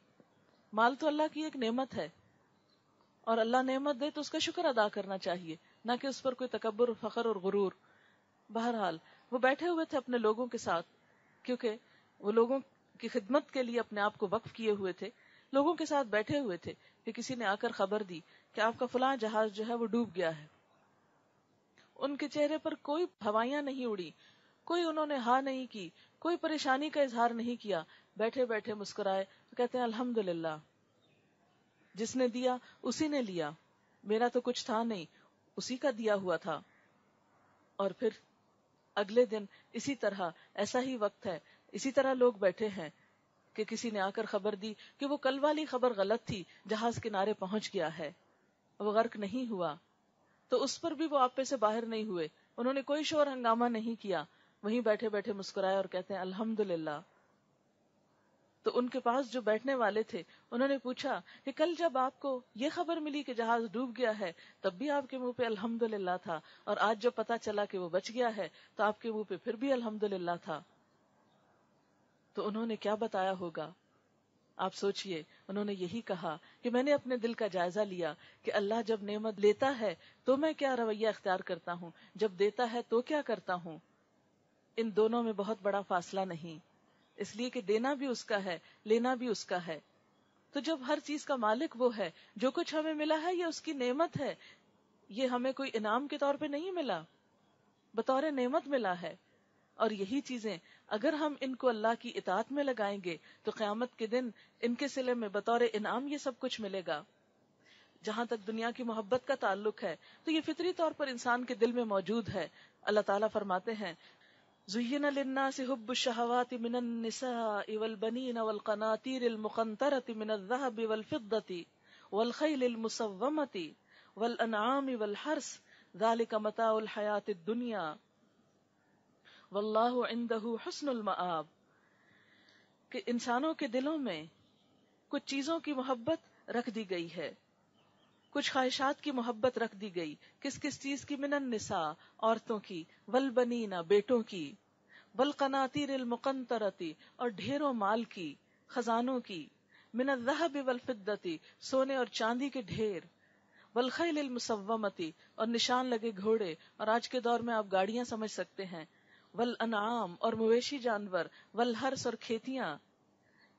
مال تو اللہ کی ایک نعمت ہے، اور اللہ نعمت دے تو اس کا شکر ادا کرنا چاہیے، نہ کہ اس پر کوئی تکبر، فخر اور غرور. بہرحال وہ بیٹھے ہوئے تھے اپنے لوگوں کے ساتھ، کیونکہ وہ لوگوں کی خدمت کے لیے اپنے آپ کو وقف کیے ہوئے تھے. لوگوں کے ساتھ بیٹھے ہوئے تھے کہ کسی نے آ کر خبر دی کہ آپ کا فلاں جہاز جو ہے وہ ڈوب گیا ہے. ان کے چہرے پر کوئی ہوائیاں نہیں اڑی، کوئی انہوں نے ہاں نہیں کی، کوئی پریشانی کا اظہار نہیں کیا. بیٹھے بیٹھے مسکرائے، کہتے ہیں الحمدللہ، جس نے دیا اسی نے لیا، میرا تو کچھ تھا نہیں، اسی کا دیا ہوا تھا. اور پھر اگلے دن اسی طرح ایسا ہی وقت ہے، اسی طرح لوگ بیٹھے ہیں کہ کسی نے آ کر خبر دی کہ وہ کل والی خبر غلط تھی، جہاز کنارے پہنچ گیا ہے، وہ غرق نہیں ہوا. تو اس پر بھی وہ آپے سے باہر نہیں ہوئے، انہوں نے کوئی شور ہنگامہ نہیں کیا، وہیں بیٹھے بیٹھے مسکرائے اور کہتے ہیں الحمدللہ. تو ان کے پاس جو بیٹھنے والے تھے انہوں نے پوچھا کہ کل جب آپ کو یہ خبر ملی کہ جہاز ڈوب گیا ہے تب بھی آپ کے منہ پہ الحمدللہ تھا، اور آج جو پتا چلا کہ وہ بچ گیا ہے تو آپ کے منہ پہ پھر بھی الحمدللہ تھا. تو انہوں نے کیا بتایا ہوگا؟ آپ سوچئے. انہوں نے یہی کہا کہ میں نے اپنے دل کا جائزہ لیا کہ اللہ جب نعمت لیتا ہے تو میں کیا رویہ اختیار کرتا ہوں، جب دیتا ہے تو کیا کرتا ہوں. ان دونوں میں بہت بڑا فاصلہ نہیں، اس لیے کہ دینا بھی اس کا ہے، لینا بھی اس کا ہے. تو جب ہر چیز کا مالک وہ ہے، جو کچھ ہمیں ملا ہے یہ اس کی نعمت ہے، یہ ہمیں کوئی انعام کے طور پہ نہیں ملا، بطور نعمت ملا ہے. اور یہی چیزیں اگر ہم ان کو اللہ کی اطاعت میں لگائیں گے تو قیامت کے دن ان کے صلے میں بطور انعام یہ سب کچھ ملے گا. جہاں تک دنیا کی محبت کا تعلق ہے تو یہ فطری طور پر انسان کے دل میں موجود ہے. اللہ تعالیٰ فرماتے ہیں زُيِّنَ لِلنَّاسِ حُبُّ الشَّهَوَاتِ مِنَ النِّسَاءِ وَالْبَنِينَ وَالْقَنَاطِيرِ الْمُقَنطَرَةِ مِنَ الذَّهَبِ وَالْفِضَّةِ وَالْخَيْلِ الْمُسَوَّمَةِ وَالْأَنْعَامِ وَالْحَرْثِ ذَلِكَ مَتَاعُ الْحَيَاةِ الدُّنْيَا وَاللَّهُ عِندَهُ حُسْنُ الْمَآبِ. کہ انسانوں کے دلوں میں کچھ چیزوں کی محبت رکھ دی گئی ہے، کچھ خواہشات کی محبت رکھ دی گئی. کس کس چیز کی؟ من النساء، عورتوں کی، والبنین، بیٹوں کی، والقناطیر المقنطرتی، اور ڈھیروں مال کی، خزانوں کی، من الذهب والفضة، سونے اور چاندی کے ڈھیر، والخیل المسومتی، اور نشان لگے گھوڑے، اور آج کے دور میں آپ گاڑیاں سمجھ سکتے ہیں، والانعام، اور مویشی جانور، والحرث، اور کھیتیاں.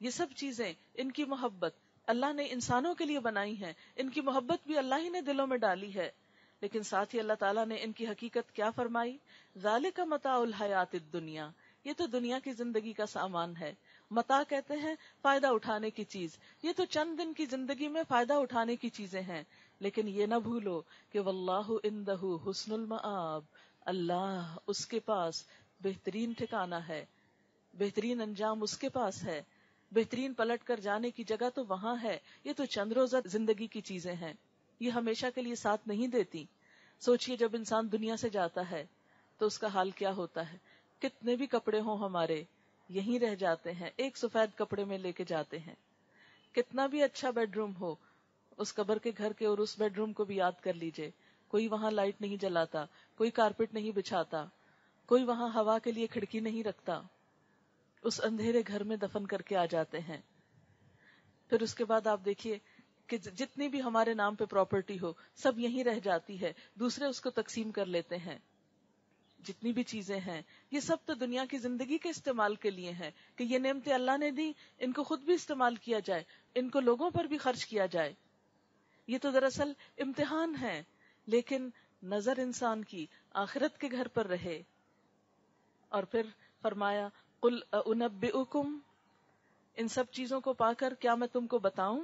یہ سب چیزیں، ان کی محبت اللہ نے انسانوں کے لیے بنائی ہیں، ان کی محبت بھی اللہ ہی نے دلوں میں ڈالی ہے. لیکن ساتھ ہی اللہ تعالیٰ نے ان کی حقیقت کیا فرمائی؟ ذالک متاع الحیات الدنیا، یہ تو دنیا کی زندگی کا سامان ہے. متاع کہتے ہیں فائدہ اٹھانے کی چیز، یہ تو چند دن کی زندگی میں فائدہ اٹھانے کی چیزیں ہیں. لیکن یہ نہ بھولو کہ واللہ عندہ حسن المآب، اللہ اس کے پاس بہترین ٹھکانہ ہے، بہترین انجام اس کے پاس ہے، بہترین پلٹ کر جانے کی جگہ تو وہاں ہے. یہ تو چند روزہ زندگی کی چیزیں ہیں، یہ ہمیشہ کے لیے ساتھ نہیں دیتی. سوچئے جب انسان دنیا سے جاتا ہے تو اس کا حال کیا ہوتا ہے. کتنے بھی کپڑے ہوں ہمارے یہیں رہ جاتے ہیں، ایک سفید کپڑے میں لے کے جاتے ہیں. کتنا بھی اچھا بیڈ روم ہو، اس قبر کے گھر کے اور اس بیڈ روم کو بھی یاد کر لیجئے. کوئی وہاں لائٹ نہیں جلاتا, کوئی کارپیٹ نہیں بچھاتا, کوئی وہاں ہوا کے لیے کھڑکی نہیں رکھتا. اس اندھیرے گھر میں دفن کر کے آ جاتے ہیں. پھر اس کے بعد آپ دیکھیے کہ جتنی بھی ہمارے نام پہ پراپرٹی ہو سب یہیں رہ جاتی ہے, دوسرے اس کو تقسیم کر لیتے ہیں. جتنی بھی چیزیں ہیں یہ سب تو دنیا کی زندگی کے استعمال کے لیے ہیں کہ یہ نعمتیں اللہ نے دی, ان کو خود بھی استعمال کیا جائے, ان کو لوگوں پر بھی خرچ کیا جائے. یہ تو دراصل امتحان ہے, لیکن نظر انسان کی آخرت کے گھر پر رہے. اور پھر فرمایا قل انبئکم, ان سب چیزوں کو پا کر کیا میں تم کو بتاؤں,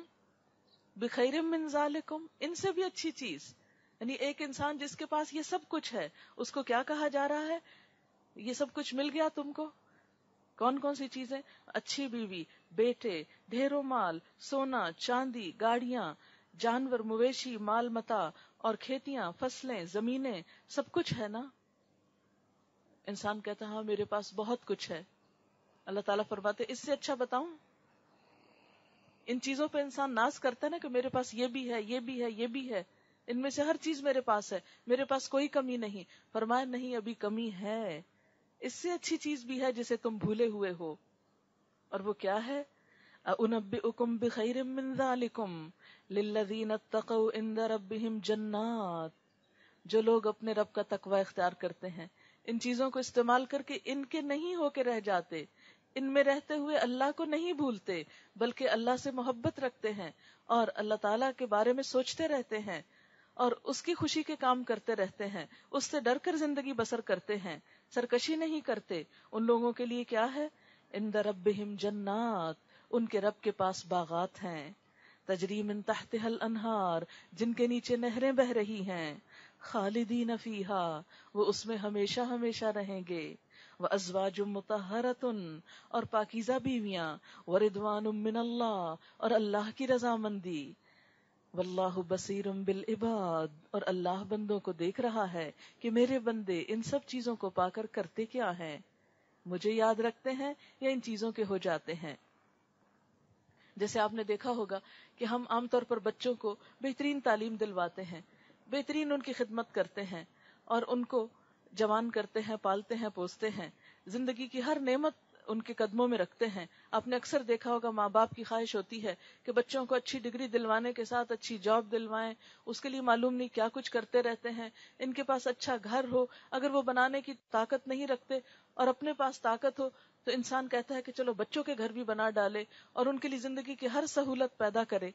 بخیر من ذالکم, ان سے بھی اچھی چیز. یعنی ایک انسان جس کے پاس یہ سب کچھ ہے اس کو کیا کہا جا رہا ہے, یہ سب کچھ مل گیا تم کو. کون کون سی چیزیں؟ اچھی بیوی, بیٹے, ڈھیروں مال, سونا چاندی, گاڑیاں, جانور مویشی, مال متاع اور کھیتیاں, فصلیں, زمینیں, سب کچھ ہے نا. انسان کہتا ہاں میرے پاس بہت کچھ ہے. اللہ تعالیٰ فرماتے اس سے اچھا بتاؤں. ان چیزوں پہ انسان ناز کرتا ہے نا کہ میرے پاس یہ بھی ہے, یہ بھی ہے, یہ بھی ہے, ان میں سے ہر چیز میرے پاس ہے, میرے پاس کوئی کمی نہیں. فرمایا نہیں, ابھی کمی ہے, اس سے اچھی چیز بھی ہے جسے تم بھولے ہوئے ہو. اور وہ کیا ہے؟ اُنَبِّئُكُمْ بِخَيْرٍ مِّن ذَلِكُمْ لِلَّذِينَ اتَّقَوْا عِندَ رَبِّهِمْ جَنَّاتٍ, جو لوگ اپنے رب کا تقوی اختیار کرتے ہیں, ان چیزوں کو استعمال کر کے ان کے نہیں ہو کے رہ جاتے, ان میں رہتے ہوئے اللہ کو نہیں بھولتے, بلکہ اللہ سے محبت رکھتے ہیں اور اللہ تعالیٰ کے بارے میں سوچتے رہتے ہیں اور اس کی خوشی کے کام کرتے رہتے ہیں, اس سے ڈر کر زندگی بسر کرتے ہیں, سرکشی نہیں کرتے. ان لوگوں کے لیے کیا ہے؟ عند ربہم جنات, ان کے رب کے پاس باغات ہیں, تجری من تحتها الانہار, جن کے نیچے نہریں بہ رہی ہیں, خالدین فیہا, وہ اس میں ہمیشہ ہمیشہ رہیں گے, وازواج مطہرۃ, اور پاکیزہ بیویاں, ورضوان من اللہ, اور اللہ کی رضامندی, واللہ بصیر بالعباد, اور اللہ بندوں کو دیکھ رہا ہے کہ میرے بندے ان سب چیزوں کو پا کر کرتے کیا ہیں, مجھے یاد رکھتے ہیں یا ان چیزوں کے ہو جاتے ہیں. جیسے آپ نے دیکھا ہوگا کہ ہم عام طور پر بچوں کو بہترین تعلیم دلواتے ہیں, بہترین ان کی خدمت کرتے ہیں اور ان کو جوان کرتے ہیں, پالتے ہیں, پوستے ہیں, زندگی کی ہر نعمت ان کے قدموں میں رکھتے ہیں. آپ نے اکثر دیکھا ہوگا ماں باپ کی خواہش ہوتی ہے کہ بچوں کو اچھی ڈگری دلوانے کے ساتھ اچھی جاب دلوائیں, اس کے لیے معلوم نہیں کیا کچھ کرتے رہتے ہیں. ان کے پاس اچھا گھر ہو, اگر وہ بنانے کی طاقت نہیں رکھتے اور اپنے پاس طاقت ہو تو انسان کہتا ہے کہ چلو بچوں کے گھر بھی بنا ڈالے اور ان کے لیے زندگی کی ہر سہولت پیدا کرے.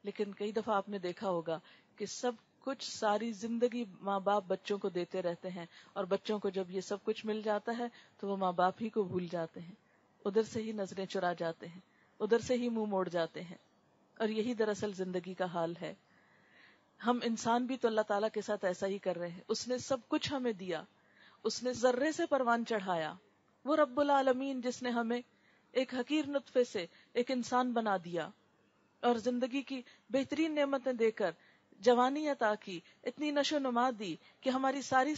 لیکن کئی دفعہ آپ نے دیکھا ہوگا کہ سب کچھ ساری زندگی ماں باپ بچوں کو دیتے رہتے ہیں اور بچوں کو جب یہ سب کچھ مل جاتا ہے تو وہ ماں باپ ہی کو بھول جاتے ہیں, ادھر سے ہی نظریں چرا جاتے ہیں, ادھر سے ہی منہ موڑ جاتے ہیں. اور یہی دراصل زندگی کا حال ہے. ہم انسان بھی تو اللہ تعالیٰ کے ساتھ ایسا ہی کر رہے ہیں. اس نے سب کچھ ہمیں دیا, اس نے ذرے سے پروان چڑھایا. وہ رب العالمین جس نے ہمیں ایک حقیر نطفے سے ایک انسان بنا دیا اور زندگی کی بہترین نعمتیں دے کر جوانی عطا کی, اتنی نشو نما دی کہ ہماری ساری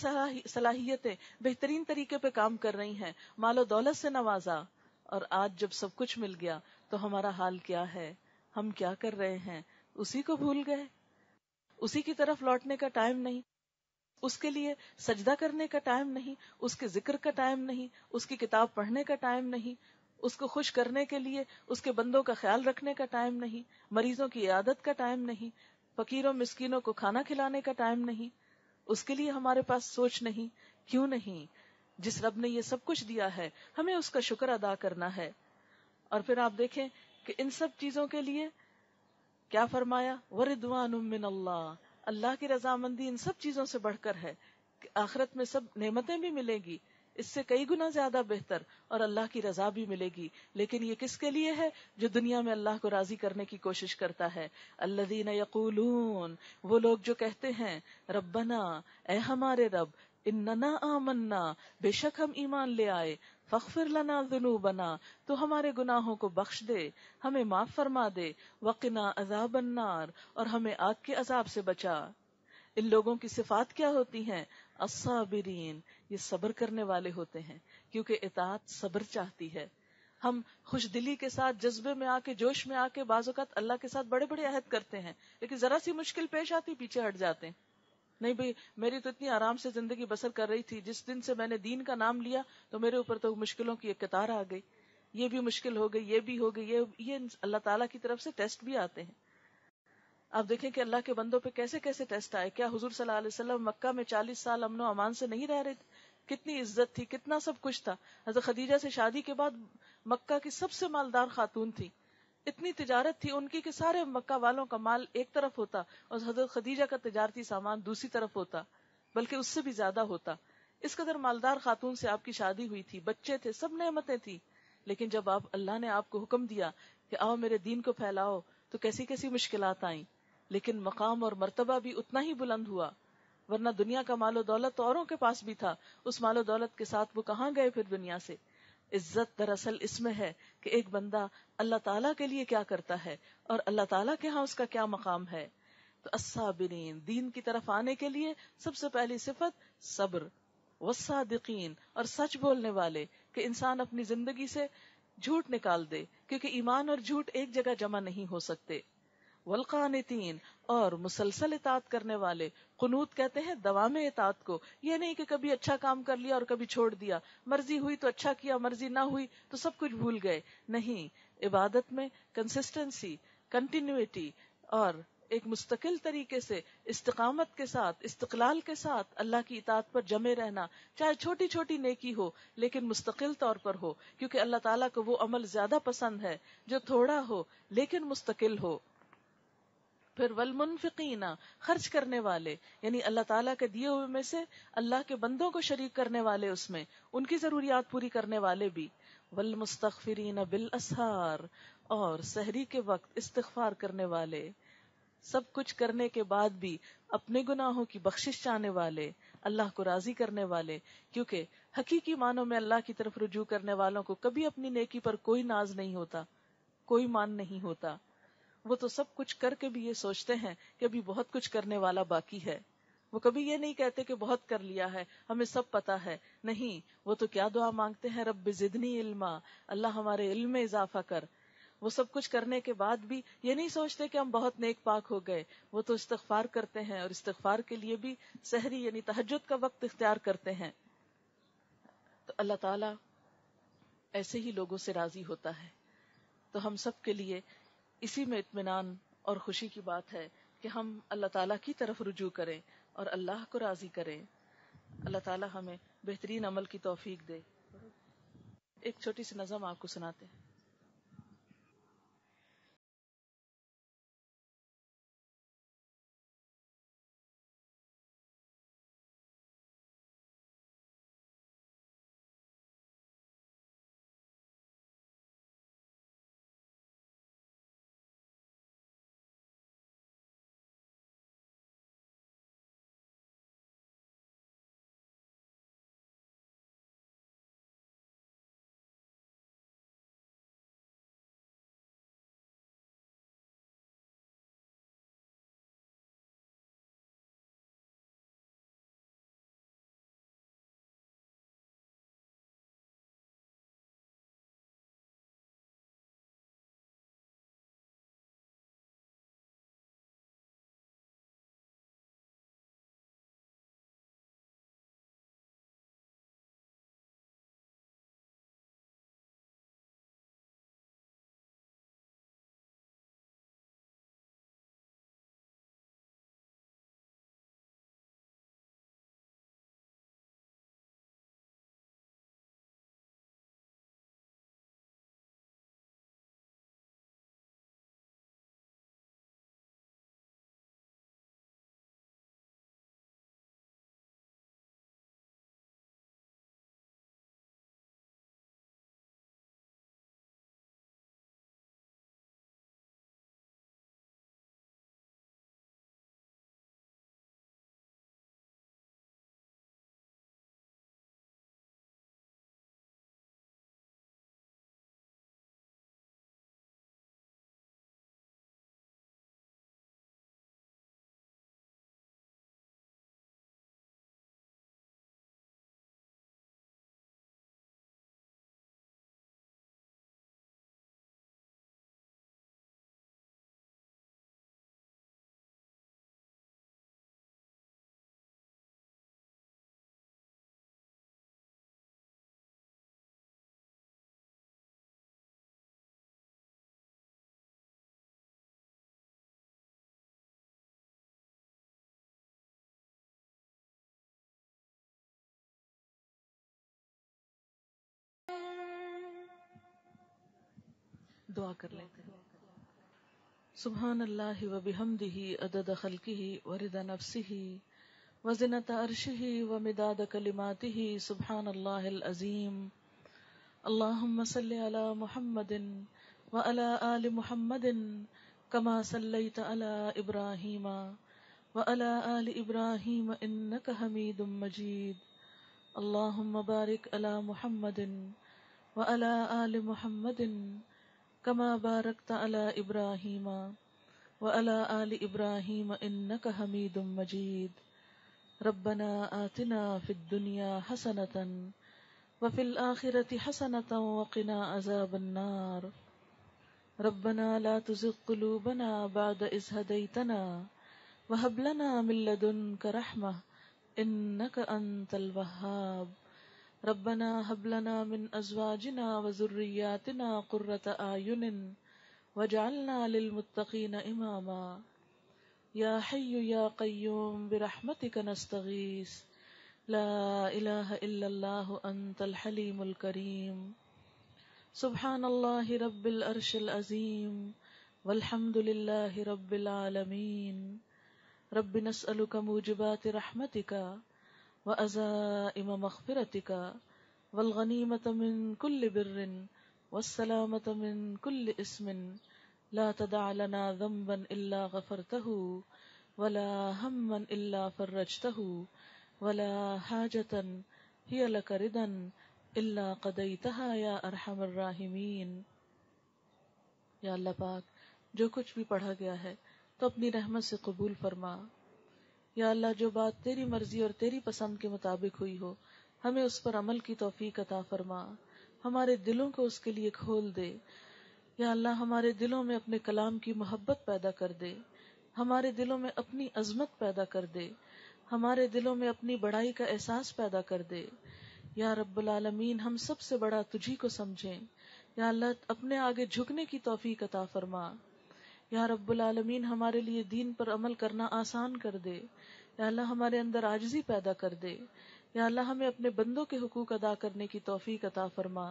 صلاحیتیں بہترین طریقے پہ کام کر رہی ہیں, مال و دولت سے نوازا, اور آج جب سب کچھ مل گیا تو ہمارا حال کیا ہے؟ ہم کیا کر رہے ہیں؟ اسی کو بھول گئے, اسی کی طرف لوٹنے کا ٹائم نہیں, اس کے لیے سجدہ کرنے کا ٹائم نہیں, اس کے ذکر کا ٹائم نہیں, اس کی کتاب پڑھنے کا ٹائم نہیں, اس کو خوش کرنے کے لیے اس کے بندوں کا خیال رکھنے کا ٹائم نہیں, مریضوں کی عیادت کا ٹائم نہیں, فقیروں مسکینوں کو کھانا کھلانے کا ٹائم نہیں. اس کے لیے ہمارے پاس سوچ نہیں. کیوں نہیں؟ جس رب نے یہ سب کچھ دیا ہے ہمیں اس کا شکر ادا کرنا ہے. اور پھر آپ دیکھیں کہ ان سب چیزوں کے لیے کیا فرمایا؟ وَرِضْوَانٌ مِّنَ اللَّهِ, اللہ کی رضامندی ان سب چیزوں سے بڑھ کر ہے کہ آخرت میں سب نعمتیں بھی ملے گی, اس سے کئی گنا زیادہ بہتر, اور اللہ کی رضا بھی ملے گی. لیکن یہ کس کے لیے ہے؟ جو دنیا میں اللہ کو راضی کرنے کی کوشش کرتا ہے. الذین یقولون, وہ لوگ جو کہتے ہیں ربنا, اے ہمارے رب, اننا آمنا, بے شک ہم ایمان لے آئے, فاغفر لنا ذنوبنا, تو ہمارے گناہوں کو بخش دے, ہمیں معاف فرما دے, وقنا عذاب النار, اور ہمیں آگ کے عذاب سے بچا. ان لوگوں کی صفات کیا ہوتی ہیں؟ الصابرین, یہ صبر کرنے والے ہوتے ہیں, کیونکہ اطاعت صبر چاہتی ہے. ہم خوش دلی کے ساتھ جذبے میں آ کے جوش میں آ کے بعض اوقات اللہ کے ساتھ بڑے بڑے عہد کرتے ہیں، لیکن ذرا سی مشکل پیش آتی پیچھے ہٹ جاتے ہیں. نہیں بھئی، میری تو اتنی آرام سے زندگی بسر کر رہی تھی، جس دن سے میں نے دین کا نام لیا تو میرے اوپر تو مشکلوں کی ایک قطار آ گئی، یہ بھی مشکل ہو گئی، یہ بھی ہو گئی. یہ اللہ تعالیٰ کی طرف سے ٹیسٹ بھی آتے ہیں. آپ دیکھیں کہ اللہ کے بندوں پہ کیسے کیسے ٹیسٹ آئے. کیا حضور صلی اللہ علیہ وسلم مکہ میں 40 سال امن و امان سے نہیں رہ رہے تھے؟ کتنی عزت تھی، کتنا سب کچھ تھا. حضرت خدیجہ سے شادی کے بعد مکہ کی سب سے مالدار خاتون تھی، اتنی تجارت تھی ان کی کہ سارے مکہ والوں کا مال ایک طرف ہوتا اور حضرت خدیجہ کا تجارتی سامان دوسری طرف ہوتا، بلکہ اس سے بھی زیادہ ہوتا. اس قدر مالدار خاتون سے آپ کی شادی ہوئی تھی، بچے تھے، سب نعمتیں تھی. لیکن جب اللہ نے آپ کو حکم دیا کہ آؤ میرے دین کو پھیلاؤ، تو کیسی کیسی مشکلات آئیں. لیکن مقام اور مرتبہ بھی اتنا ہی بلند ہوا. ورنہ دنیا کا مال و دولت تو اوروں کے پاس بھی تھا، اس مال و دولت کے ساتھ وہ کہاں گئے پھر دنیا سے. عزت دراصل اس میں ہے کہ ایک بندہ اللہ تعالیٰ کے لیے کیا کرتا ہے اور اللہ تعالیٰ کے ہاں اس کا کیا مقام ہے. تو الصابرین، دین کی طرف آنے کے لیے سب سے پہلی صفت صبر. والصادقین، اور سچ بولنے والے، کہ انسان اپنی زندگی سے جھوٹ نکال دے، کیونکہ ایمان اور جھوٹ ایک جگہ جمع نہیں ہو سکتے. والقانتین، اور مسلسل اطاعت کرنے والے. قنوت کہتے ہیں دوام اطاعت کو. یہ نہیں کہ کبھی اچھا کام کر لیا اور کبھی چھوڑ دیا، مرضی ہوئی تو اچھا کیا، مرضی نہ ہوئی تو سب کچھ بھول گئے. نہیں، عبادت میں کنسسٹنسی، کنٹینیوٹی، اور ایک مستقل طریقے سے استقامت کے ساتھ، استقلال کے ساتھ اللہ کی اطاعت پر جمے رہنا. چاہے چھوٹی چھوٹی نیکی ہو لیکن مستقل طور پر ہو، کیونکہ اللہ تعالیٰ کو وہ عمل زیادہ پسند ہے جو تھوڑا ہو لیکن مستقل ہو. پھر والمنفقین، خرچ کرنے والے، یعنی اللہ تعالیٰ کے دیے ہوئے میں سے اللہ کے بندوں کو شریک کرنے والے، اس میں ان کی ضروریات پوری کرنے والے بھی. والمستغفرین بالاسحار، اور سحری کے وقت استغفار کرنے والے. سب کچھ کرنے کے بعد بھی اپنے گناہوں کی بخشش چاہنے والے، اللہ کو راضی کرنے والے. کیونکہ حقیقی معنوں میں اللہ کی طرف رجوع کرنے والوں کو کبھی اپنی نیکی پر کوئی ناز نہیں ہوتا، کوئی مان نہیں ہوتا. وہ تو سب کچھ کر کے بھی یہ سوچتے ہیں کہ ابھی بہت کچھ کرنے والا باقی ہے. وہ کبھی یہ نہیں کہتے کہ بہت کر لیا ہے، ہمیں سب پتا ہے. نہیں، وہ تو کیا دعا مانگتے ہیں، رب زدنی علما، اللہ ہمارے علم میں اضافہ کر. وہ سب کچھ کرنے کے بعد بھی یہ نہیں سوچتے کہ ہم بہت نیک پاک ہو گئے. وہ تو استغفار کرتے ہیں، اور استغفار کے لیے بھی سحری یعنی تہجد کا وقت اختیار کرتے ہیں. تو اللہ تعالیٰ ایسے ہی لوگوں سے راضی ہوتا ہے. تو ہم سب کے لیے اسی میں اطمینان اور خوشی کی بات ہے کہ ہم اللہ تعالیٰ کی طرف رجوع کریں اور اللہ کو راضی کریں. اللہ تعالیٰ ہمیں بہترین عمل کی توفیق دے. ایک چھوٹی سی نظم آپ کو سناتے ہیں. دعا کر لیتے ہیں. سبحان اللہ وبحمدہ عدد خلقہ ورضا نفسہ وزنۃ عرشہ ومداد کلماتہ سبحان اللہ العظیم. اللہم صل علی محمد وعلی آل محمد کما صلیت علی ابراہیم وعلی آل ابراہیم انک حمید مجید. اللہم بارک علی محمد وعلی آل محمد کما بارکت علی ابراہیم وعلی آل ابراہیم انک حمید مجید. ربنا آتنا فی الدنیا حسنۃ وفی الآخرۃ حسنۃ وقنا عذاب النار. ربنا لا تزغ قلوبنا بعد إذ هديتنا وهب لنا من لدنك رحمة إنك أنت الوهاب. ربنا هب لنا من أزواجنا وذرياتنا قرة أعين واجعلنا للمتقين إماما. يا حي يا قيوم برحمتك نستغيث لا إله إلا الله أنت الحليم الكريم. سبحان الله رب العرش العظيم والحمد لله رب العالمين. رب نسألك موجبات رحمتك وعزائم مغفرتك والغنيمة من كل بر والسلامة من كل اسم لا تدع لنا ذنبا إلا غفرته ولا هما إلا فرجته ولا حاجة هي لك ردا إلا قضيتها يا أرحم الراحمين. یا اللہ پاک جو کچھ بھی پڑھا گیا ہے تو اپنی رحمت سے قبول فرما. یا اللہ جو بات تیری مرضی اور تیری پسند کے مطابق ہوئی ہو ہمیں اس پر عمل کی توفیق عطا فرما. ہمارے دلوں کو اس کے لیے کھول دے. یا اللہ ہمارے دلوں میں اپنے کلام کی محبت پیدا کر دے. ہمارے دلوں میں اپنی عظمت پیدا کر دے. ہمارے دلوں میں اپنی بڑائی کا احساس پیدا کر دے. یا رب العالمین ہم سب سے بڑا تجھی کو سمجھیں. یا اللہ اپنے آگے جھکنے کی توفیق عطا فرما. یا رب العالمین ہمارے لیے دین پر عمل کرنا آسان کر دے. یا اللہ ہمارے اندر عاجزی پیدا کر دے. یا اللہ ہمیں اپنے بندوں کے حقوق ادا کرنے کی توفیق عطا فرما.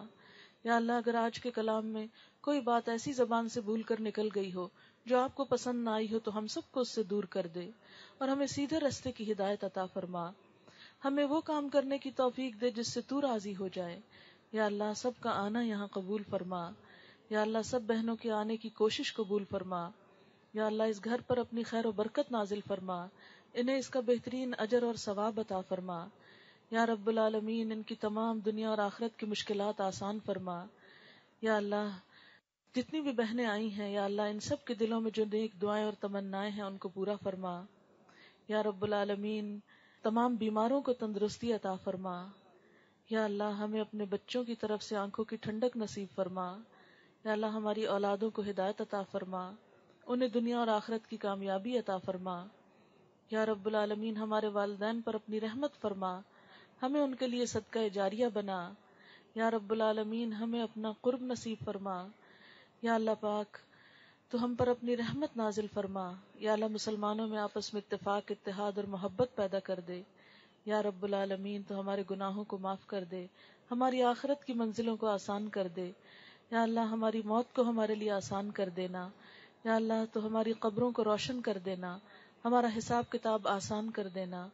یا اللہ اگر آج کے کلام میں کوئی بات ایسی زبان سے بھول کر نکل گئی ہو جو آپ کو پسند نہ آئی ہو تو ہم سب کو اس سے دور کر دے اور ہمیں سیدھے راستے کی ہدایت عطا فرما. ہمیں وہ کام کرنے کی توفیق دے جس سے تو راضی ہو جائے. یا اللہ سب کا آنا یہاں قبول فرما. یا اللہ سب بہنوں کے آنے کی کوشش قبول فرما. یا اللہ اس گھر پر اپنی خیر و برکت نازل فرما. انہیں اس کا بہترین اجر اور ثواب عطا فرما. یا رب العالمین ان کی تمام دنیا اور آخرت کی مشکلات آسان فرما. یا اللہ جتنی بھی بہنیں آئی ہیں یا اللہ ان سب کے دلوں میں جو نیک دعائیں اور تمنائیں ہیں ان کو پورا فرما. یا رب العالمین تمام بیماروں کو تندرستی عطا فرما. یا اللہ ہمیں اپنے بچوں کی طرف سے آنکھوں کی ٹھنڈک نصیب فرما. یا اللہ ہماری اولادوں کو ہدایت عطا فرما. انہیں دنیا اور آخرت کی کامیابی عطا فرما. یا رب العالمین ہمارے والدین پر اپنی رحمت فرما. ہمیں ان کے لیے صدقہ جاریہ بنا. یا رب العالمین ہمیں اپنا قرب نصیب فرما. یا اللہ پاک تو ہم پر اپنی رحمت نازل فرما. یا اللہ مسلمانوں میں آپس میں اتفاق اتحاد اور محبت پیدا کر دے. یا رب العالمین تو ہمارے گناہوں کو معاف کر دے. ہماری آخرت کی منزلوں کو آسان کر دے. یا اللہ ہماری موت کو ہمارے لیے آسان کر دینا. یا اللہ تو ہماری قبروں کو روشن کر دینا. ہمارا حساب کتاب آسان کر دینا.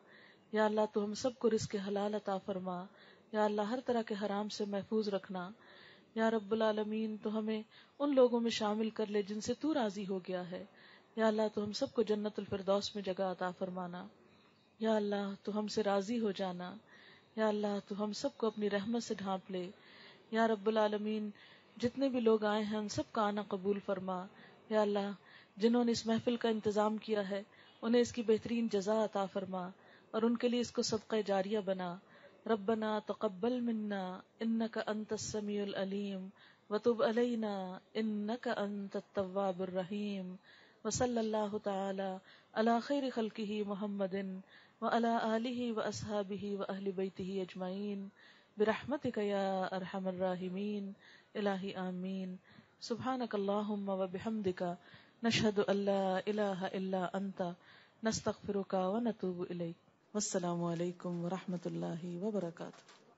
یا اللہ تو ہم سب کو رزق حلال عطا فرما. یا اللہ ہر طرح کے حرام سے محفوظ رکھنا. یا رب العالمین تو ہمیں ان لوگوں میں شامل کر لے جن سے تو راضی ہو گیا ہے. یا اللہ تو ہم سب کو جنت الفردوس میں جگہ عطا فرمانا. یا اللہ تو ہم سے راضی ہو جانا. یا اللہ تو ہم سب کو اپنی رحمت سے ڈھانپ لے. یا رب العالمین جتنے بھی لوگ آئے ہیں ان سب کا آنا قبول فرما. یا اللہ جنہوں نے اس محفل کا انتظام کیا ہے انہیں اس کی بہترین جزا عطا فرما اور ان کے لیے اس کو صدقہ جاریہ بنا. ربنا تقبل منا انک انت السمیع العلیم وتب علینا انک انت التواب الرحیم. وصلی اللہ تعالی علی خیر خلقہ محمد وعلی آلہ واصحابہ واہل بیتہ اجمعین برحمتک یا ارحم الراحمین. الہی آمین. سبحانک اللہم وبحمدک نشہد ان لا الہ الا انت نستغفرک ونتوب الیک. والسلام علیکم ورحمۃ اللہ وبرکاتہ.